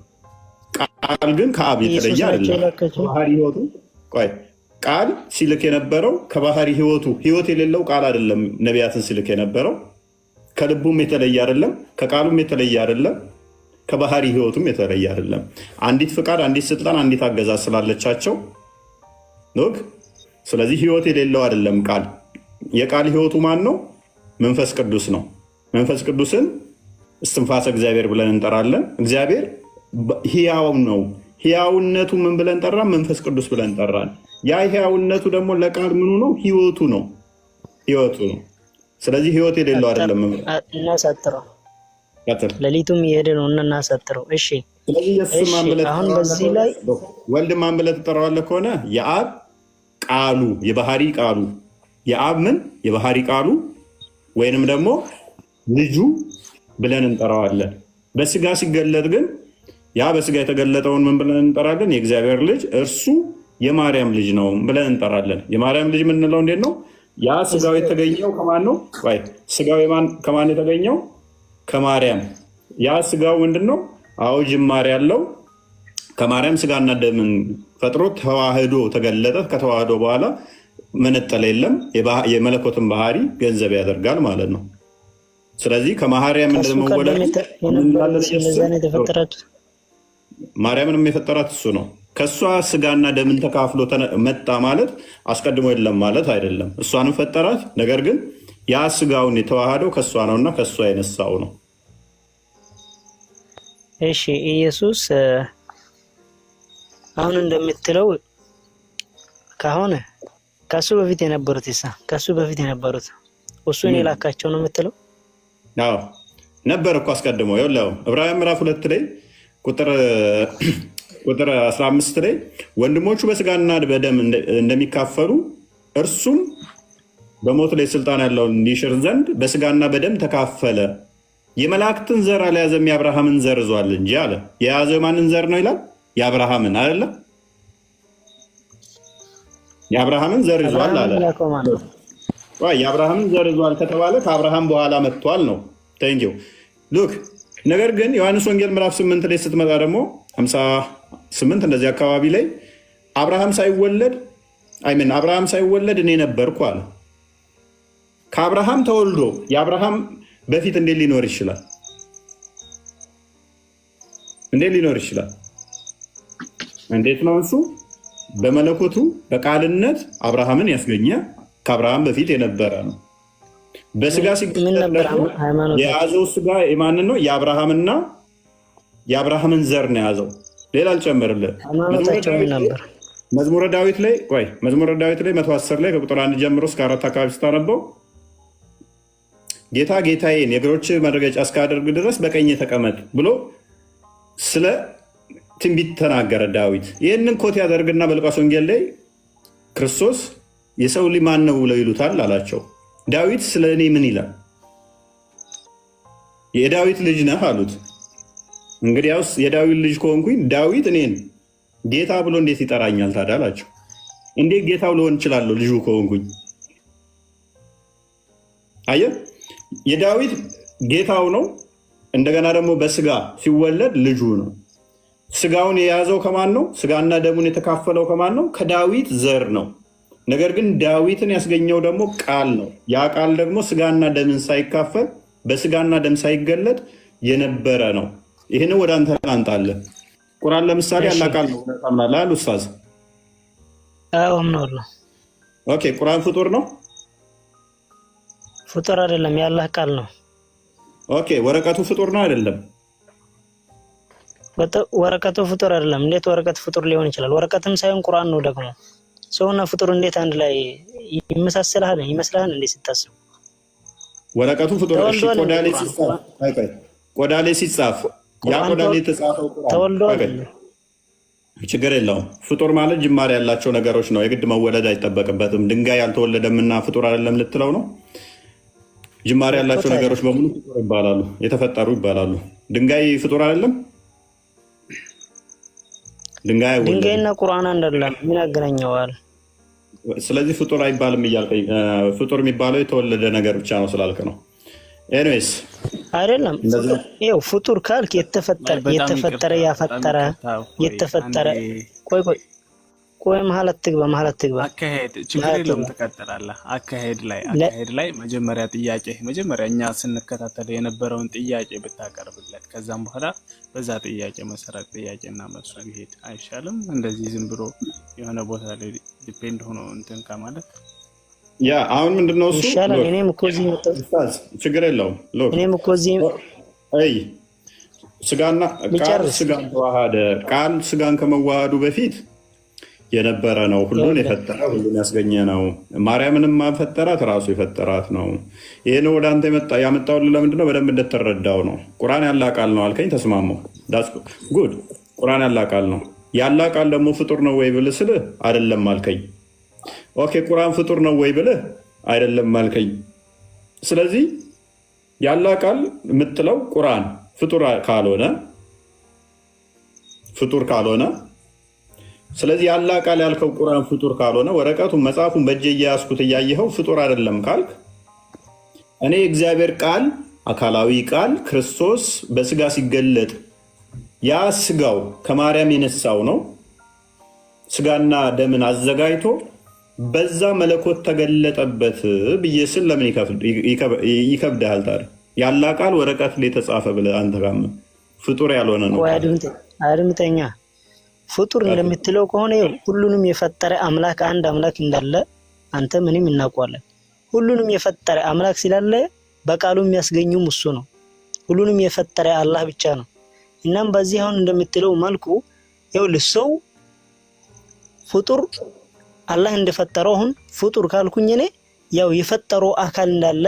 ቃል ግን ከአብ የተለየ አይደለም። ባህሪ ህይወቱ ቃል ሲልክ የነበረው ከባህሪ ህይወት የሌለው ቃል አይደለም። ነቢያትን ሲልክ የነበረው ከልቡም የተለየ አይደለም፣ ከቃሉም የተለየ አይደለም፣ ከባህሪ ህይወቱም የተለየ አይደለም። አንዲት ፍቃድ፣ አንዲት ስልጣን፣ አንዲት አገዛዝ ስላለቻቸው ሎክ። ስለዚህ ህይወት የሌለው አይደለም ቃል። የቃል ህይወቱ ማን ነው? መንፈስ ቅዱስ ነው። መንፈስ ቅዱስን እስትንፋሰ እግዚአብሔር ብለን እንጠራለን። እግዚአብሔር ሕያው ነው። ሕያውነቱ ምን ብለን ጠራን? መንፈስ ቅዱስ ብለን ጠራን። ያ ሕያውነቱ ደግሞ ለቃል ምኑ ነው? ሕይወቱ ነው። ሕይወቱ ነው። ስለዚህ ሕይወት የሌለው አይደለም። እናሳጥረው ሌሊቱም እየሄደ ነው እና እናሳጥረው። እሺ ስለዚህ ኢየሱስ ማን ብለህ አሁን በዚህ ላይ ወልድ ማን ብለህ ትጠራዋለህ ከሆነ የአብ ቃሉ የባህሪ ቃሉ የአብ ምን የባህሪ ቃሉ ወይንም ደግሞ ልጁ ብለን እንጠራዋለን። በስጋ ሲገለጥ ግን ያ በስጋ የተገለጠውን ምን ብለን እንጠራለን? የእግዚአብሔር ልጅ እርሱ የማርያም ልጅ ነው ብለን እንጠራለን። የማርያም ልጅ የምንለው እንዴት ነው? ያ ስጋው የተገኘው ከማን ነው? ስጋው ከማን የተገኘው? ከማርያም። ያ ስጋው ምንድን ነው? አዎ ጅማሬ ያለው ከማርያም ስጋና ደምን ፈጥሮ ተዋህዶ ተገለጠ። ከተዋህዶ በኋላ መነጠል የለም። የመለኮትን ባህሪ ገንዘብ ያደርጋል ማለት ነው። ስለዚህ ከማርያም እንደመወለድ ማርያምንም የፈጠራት እሱ ነው። ከእሷ ስጋና ደምን ተካፍሎ መጣ ማለት አስቀድሞ የለም ማለት አይደለም። እሷንም ፈጠራት። ነገር ግን ያ ስጋውን የተዋሃደው ከእሷ ነውና ከእሷ የነሳው ነው። እሺ ኢየሱስ አሁን እንደምትለው ከሆነ ከሱ በፊት የነበሩት ከሱ በፊት የነበሩት እሱን የላካቸው ነው የምትለው? አዎ ነበር እኮ አስቀድሞ። ይኸውልህ ዕብራውያን ምዕራፍ 2 ላይ ቁጥር 15 ላይ ወንድሞቹ በስጋና በደም እንደሚካፈሉ እርሱም በሞት ላይ ስልጣን ያለውን እንዲሽር ዘንድ በስጋና በደም ተካፈለ። የመላእክትን ዘር አልያዘም የአብርሃምን ዘር ይዟል እንጂ አለ። የያዘው ማንን ዘር ነው ይላል? የአብርሃምን አይደለ? የአብርሃምን ዘር ይዟል አለ። የአብርሃምን ዘር ይዟል ከተባለ ከአብርሃም በኋላ መጥቷል ነው። ቴንኪው ሉክ። ነገር ግን ዮሐንስ ወንጌል ምዕራፍ 8 ላይ ስትመጣ ደግሞ 58 እንደዚህ አካባቢ ላይ አብርሃም ሳይወለድ እኔ ነበርኩ አለ። ከአብርሃም ተወልዶ የአብርሃም በፊት እንዴት ሊኖር ይችላል? እንዴት ነው እሱ በመለኮቱ በቃልነት አብርሃምን ያስገኘ ከአብርሃም በፊት የነበረ ነው። በስጋ የያዘው ስጋ የማንን ነው? የአብርሃምና የአብርሃምን ዘር ነው የያዘው። ሌላ አልጨምርልህ። መዝሙረ ዳዊት ላይ 110 ላይ ከቁጥር 1 ጀምሮ እስከ 4 አካባቢ ስታነበው ጌታ ጌታዬን የእግሮች መረገጫ እስካደርግ ድረስ በቀኝ ተቀመጥ ብሎ ስለ ትንቢት ተናገረ ዳዊት። ይህንን ኮት ያደርግና በሉቃስ ወንጌል ላይ ክርስቶስ የሰው ልጅ ማን ነው ብለው ይሉታል አላቸው። ዳዊት ስለ እኔ ምን ይላል? የዳዊት ልጅ ነህ አሉት። እንግዲያውስ የዳዊት ልጅ ከሆንኩኝ ዳዊት እኔን ጌታ ብሎ እንዴት ይጠራኛል ታዲያ አላቸው። እንዴት ጌታው ልሆን እችላለሁ ልጁ ከሆንኩኝ? አየህ፣ የዳዊት ጌታው ነው። እንደገና ደግሞ በስጋ ሲወለድ ልጁ ነው። ስጋውን የያዘው ከማን ነው? ስጋና ደሙን የተካፈለው ከማን ነው? ከዳዊት ዘር ነው። ነገር ግን ዳዊትን ያስገኘው ደግሞ ቃል ነው። ያ ቃል ደግሞ ስጋና ደምን ሳይካፈል በስጋና ደም ሳይገለጥ የነበረ ነው። ይህን ወደ አንተ አንጣለህ። ቁርአን ለምሳሌ ያላ ቃል ነው ታምናለህ አይደል ኡስታዝ? አዎ አምናለሁ። ኦኬ፣ ቁርአን ፍጡር ነው? ፍጡር አይደለም፣ ያላህ ቃል ነው። ኦኬ፣ ወረቀቱ ፍጡር ነው አይደለም? ወረቀቱ ፍጡር አይደለም። እንዴት ወረቀት ፍጡር ሊሆን ይችላል? ወረቀትም ሳይሆን ቁርአን ነው ደግሞ። ሰውና ፍጡር እንዴት አንድ ላይ ይመሳሰላል? ይመስላል እንዴ ስታስብ? ወረቀቱ ፍጡር እሺ፣ ቆዳ ላይ ሲጻፍ ያ ቆዳ ላይ የተጻፈው ቁርአን ችግር የለውም። ፍጡር ማለት ጅማሬ ያላቸው ነገሮች ነው። የግድ መወለድ አይጠበቅበትም። ድንጋይ ያልተወለደምና ፍጡር አይደለም ልትለው ነው? ጅማሬ ያላቸው ነገሮች በሙሉ ፍጡር ይባላሉ፣ የተፈጠሩ ይባላሉ። ድንጋይ ፍጡር አይደለም? ድንጋይና ቁርአን አይደለም፣ ምን ያገናኘዋል? ስለዚህ ፍጡር አይባልም እያልከኝ፣ ፍጡር የሚባለው የተወለደ ነገር ብቻ ነው ስላልክ ነው። ኤኒዌይስ አይደለም። ይኸው ፍጡር ካልክ የተፈጠረ ያፈጠረ የተፈጠረ። ቆይ መሀል አትግባ። አካሄድ ችግር የለውም ትቀጥላለህ። አካሄድ ላይ መጀመሪያ እኛ ስንከታተል የነበረውን ጥያቄ ብታቀርብለት፣ ከዛም በኋላ በዛ ጥያቄ መሰረት ጥያቄና መልሱ ቢሄድ አይሻልም? እንደዚህ ዝም ብሎ የሆነ ቦታ ላይ ዲፔንድ ሆኖ እንትን ከማለት ያ አሁን ምንድነው እሱ ይሻላል። እኔም እኮ እዚህ ችግር የለውም። እኔም እኮ እዚህ ስጋና ቃል ስጋን ተዋሃደ። ቃል ስጋን ከመዋሃዱ በፊት የነበረ ነው። ሁሉን የፈጠረ ሁሉን ያስገኘ ነው። ማርያምንም ፈጠራት፣ ራሱ የፈጠራት ነው። ይህን ወደ አንተ ያመጣሁልህ ለምንድን ነው? በደንብ እንደተረዳው ነው። ቁርአን ያላ ቃል ነው አልከኝ፣ ተስማማሁ። ጉድ። ቁርአን ያላ ቃል ነው። ያላ ቃል ደግሞ ፍጡር ነው ወይ ብልህ ስልህ አይደለም አልከኝ። ኦኬ፣ ቁርአን ፍጡር ነው ወይ ብልህ አይደለም አልከኝ። ስለዚህ ያላ ቃል የምትለው ቁርአን ፍጡር ካልሆነ ስለዚህ ያላ ቃል ያልከው ቁርአን ፍጡር ካልሆነ ወረቀቱን መጽሐፉን በእጄ እያያዝኩት እያየኸው ፍጡር አይደለም ካልክ እኔ እግዚአብሔር ቃል አካላዊ ቃል ክርስቶስ በስጋ ሲገለጥ ያ ስጋው ከማርያም የነሳው ነው። ስጋና ደምን አዘጋጅቶ በዛ መለኮት ተገለጠበት ብዬ ስል ለምን ይከብዳል ታዲያ? ያላ ቃል ወረቀት ላይ የተጻፈ ብለህ አንተ ጋር ፍጡር ያልሆነ ነው። አድምጠኛ። ፍጡር እንደምትለው ከሆነ ሁሉንም የፈጠረ አምላክ አንድ አምላክ እንዳለ አንተ ምንም እናውቃለን። ሁሉንም የፈጠረ አምላክ ስላለ በቃሉ የሚያስገኙም እሱ ነው። ሁሉንም የፈጠረ አላህ ብቻ ነው። እናም በዚህ አሁን እንደምትለው መልኩ ሰው ፍጡር አላህ እንደፈጠረው አሁን ፍጡር ካልኩኝ እኔ የፈጠረው አካል እንዳለ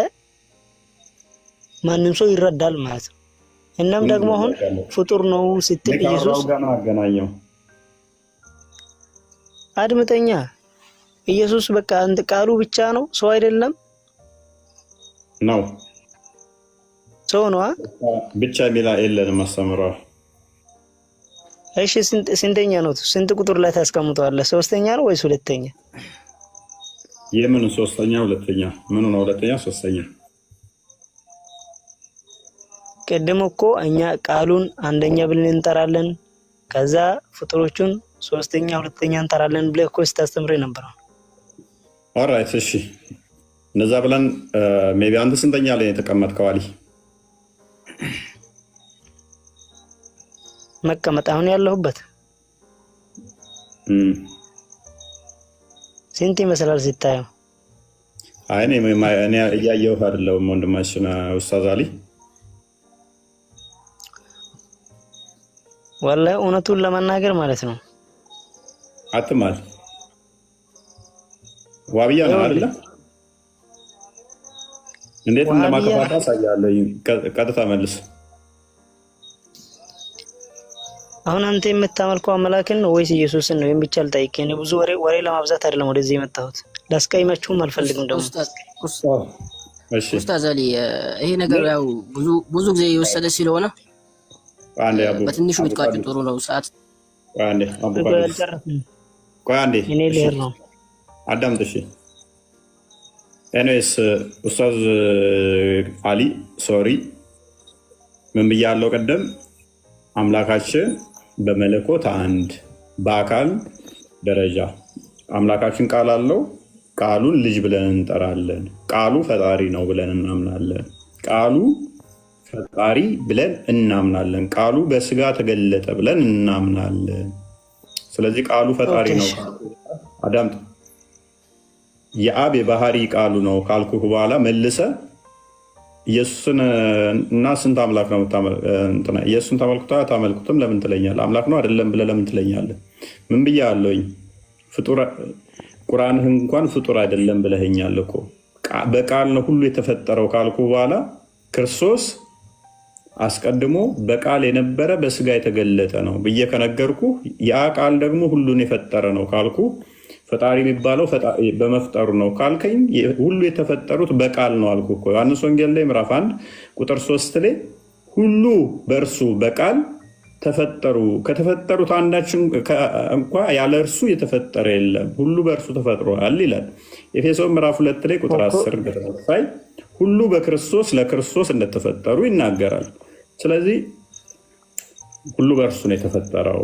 ማንም ሰው ይረዳል ማለት ነው። እናም ደግሞ አሁን ፍጡር ነው ስትል ኢየሱስ አድምጠኛ። ኢየሱስ በቃ አንድ ቃሉ ብቻ ነው፣ ሰው አይደለም ነው። ሰው ነው ብቻ ሚላ የለንም አስተምሯል። እሺ ስንተኛ ነው? ስንት ቁጥር ላይ ታስቀምጠዋለህ? ሶስተኛ ነው ወይስ ሁለተኛ? የምን ሶስተኛ? ሁለተኛ። ምኑ ነው ሁለተኛ? ሶስተኛ። ቀደም እኮ እኛ ቃሉን አንደኛ ብለን እንጠራለን፣ ከዛ ፍጡሮቹን ሶስተኛ ሁለተኛ እንጠራለን ብለህ እኮ ስታስተምረኝ ነበር። ኦልራይት፣ እሺ እነዛ ብለን ሜቢ አንተ ስንተኛ ላይ የተቀመጥከው? አሊ መቀመጥ አሁን ያለሁበት ስንት ይመስላል ሲታየው? አይ እኔ እያየሁህ አይደለሁም ወንድማችን ኡስታዝ አሊ። ወላሂ እውነቱን ለመናገር ማለት ነው አትማል ዋብያ ነው አይደለ? እንዴት እንደማከፋታ ሳያለኝ ቀጥታ መልስ። አሁን አንተ የምታመልከው አምላክን ነው ወይስ ኢየሱስን ነው የሚቻል ጠይቄ ነው። ብዙ ወሬ ለማብዛት አይደለም ወደዚህ የመጣሁት። ላስቀይማችሁም አልፈልግም ደግሞ። ኡስታዝ አሊ ይሄ ነገር ብዙ ጊዜ የወሰደ ስለሆነ በትንሹ ብትቋጭ ጥሩ ነው። ሰዓት እኔ ልሄድ ነው። አዳምጥ እሺ። ኤኒዌይስ ኡስታዝ አሊ ሶሪ ምን ብያለሁ ቀደም? አምላካችን በመለኮት አንድ በአካል ደረጃ አምላካችን ቃል አለው። ቃሉን ልጅ ብለን እንጠራለን። ቃሉ ፈጣሪ ነው ብለን እናምናለን። ቃሉ ፈጣሪ ብለን እናምናለን። ቃሉ በስጋ ተገለጠ ብለን እናምናለን። ስለዚህ ቃሉ ፈጣሪ ነው። አዳምጥ። የአብ የባህሪ ቃሉ ነው ካልኩህ በኋላ መልሰ ኢየሱስን እና ስንት አምላክ ነው ኢየሱስን ታመልኩትም ለምን ትለኛለህ? አምላክ ነው አይደለም ብለህ ለምን ትለኛለህ? ምን ብያለሁኝ? ፍጡር ቁርአንህ እንኳን ፍጡር አይደለም ብለኸኛል እኮ። በቃል ነው ሁሉ የተፈጠረው ካልኩ በኋላ ክርስቶስ አስቀድሞ በቃል የነበረ በስጋ የተገለጠ ነው ብዬ ከነገርኩ ያ ቃል ደግሞ ሁሉን የፈጠረ ነው ካልኩ ፈጣሪ የሚባለው በመፍጠሩ ነው ካልከኝ ሁሉ የተፈጠሩት በቃል ነው አልኩ እኮ። ዮሐንስ ወንጌል ላይ ምዕራፍ 1 ቁጥር 3 ላይ ሁሉ በእርሱ በቃል ተፈጠሩ፣ ከተፈጠሩት አንዳችን እንኳ ያለ እርሱ የተፈጠረ የለም፣ ሁሉ በእርሱ ተፈጥሯል ይላል። ኤፌሶን ምዕራፍ 2 ላይ ቁጥር 10 በተመሳሳይ ሁሉ በክርስቶስ ለክርስቶስ እንደተፈጠሩ ይናገራል። ስለዚህ ሁሉ በእርሱ ነው የተፈጠረው።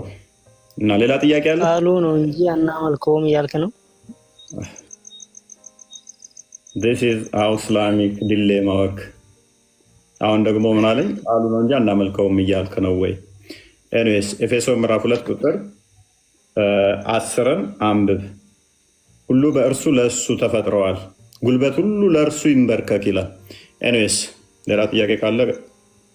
እና ሌላ ጥያቄ አለ? ቃሉ ነው እንጂ አናመልከውም እያልክ ነው። this is our Islamic dilemma work። አሁን ደግሞ ምን አለኝ? ቃሉ ነው እንጂ አናመልከውም እያልክ ነው ወይ? ኤኒዌይስ ኤፌሶን ምዕራፍ 2 ቁጥር 10ን አንብብ። ሁሉ በእርሱ ለእሱ ተፈጥረዋል፣ ጉልበት ሁሉ ለእርሱ ይንበርከክ ይላል። ኤኒዌይስ ሌላ ጥያቄ ካለ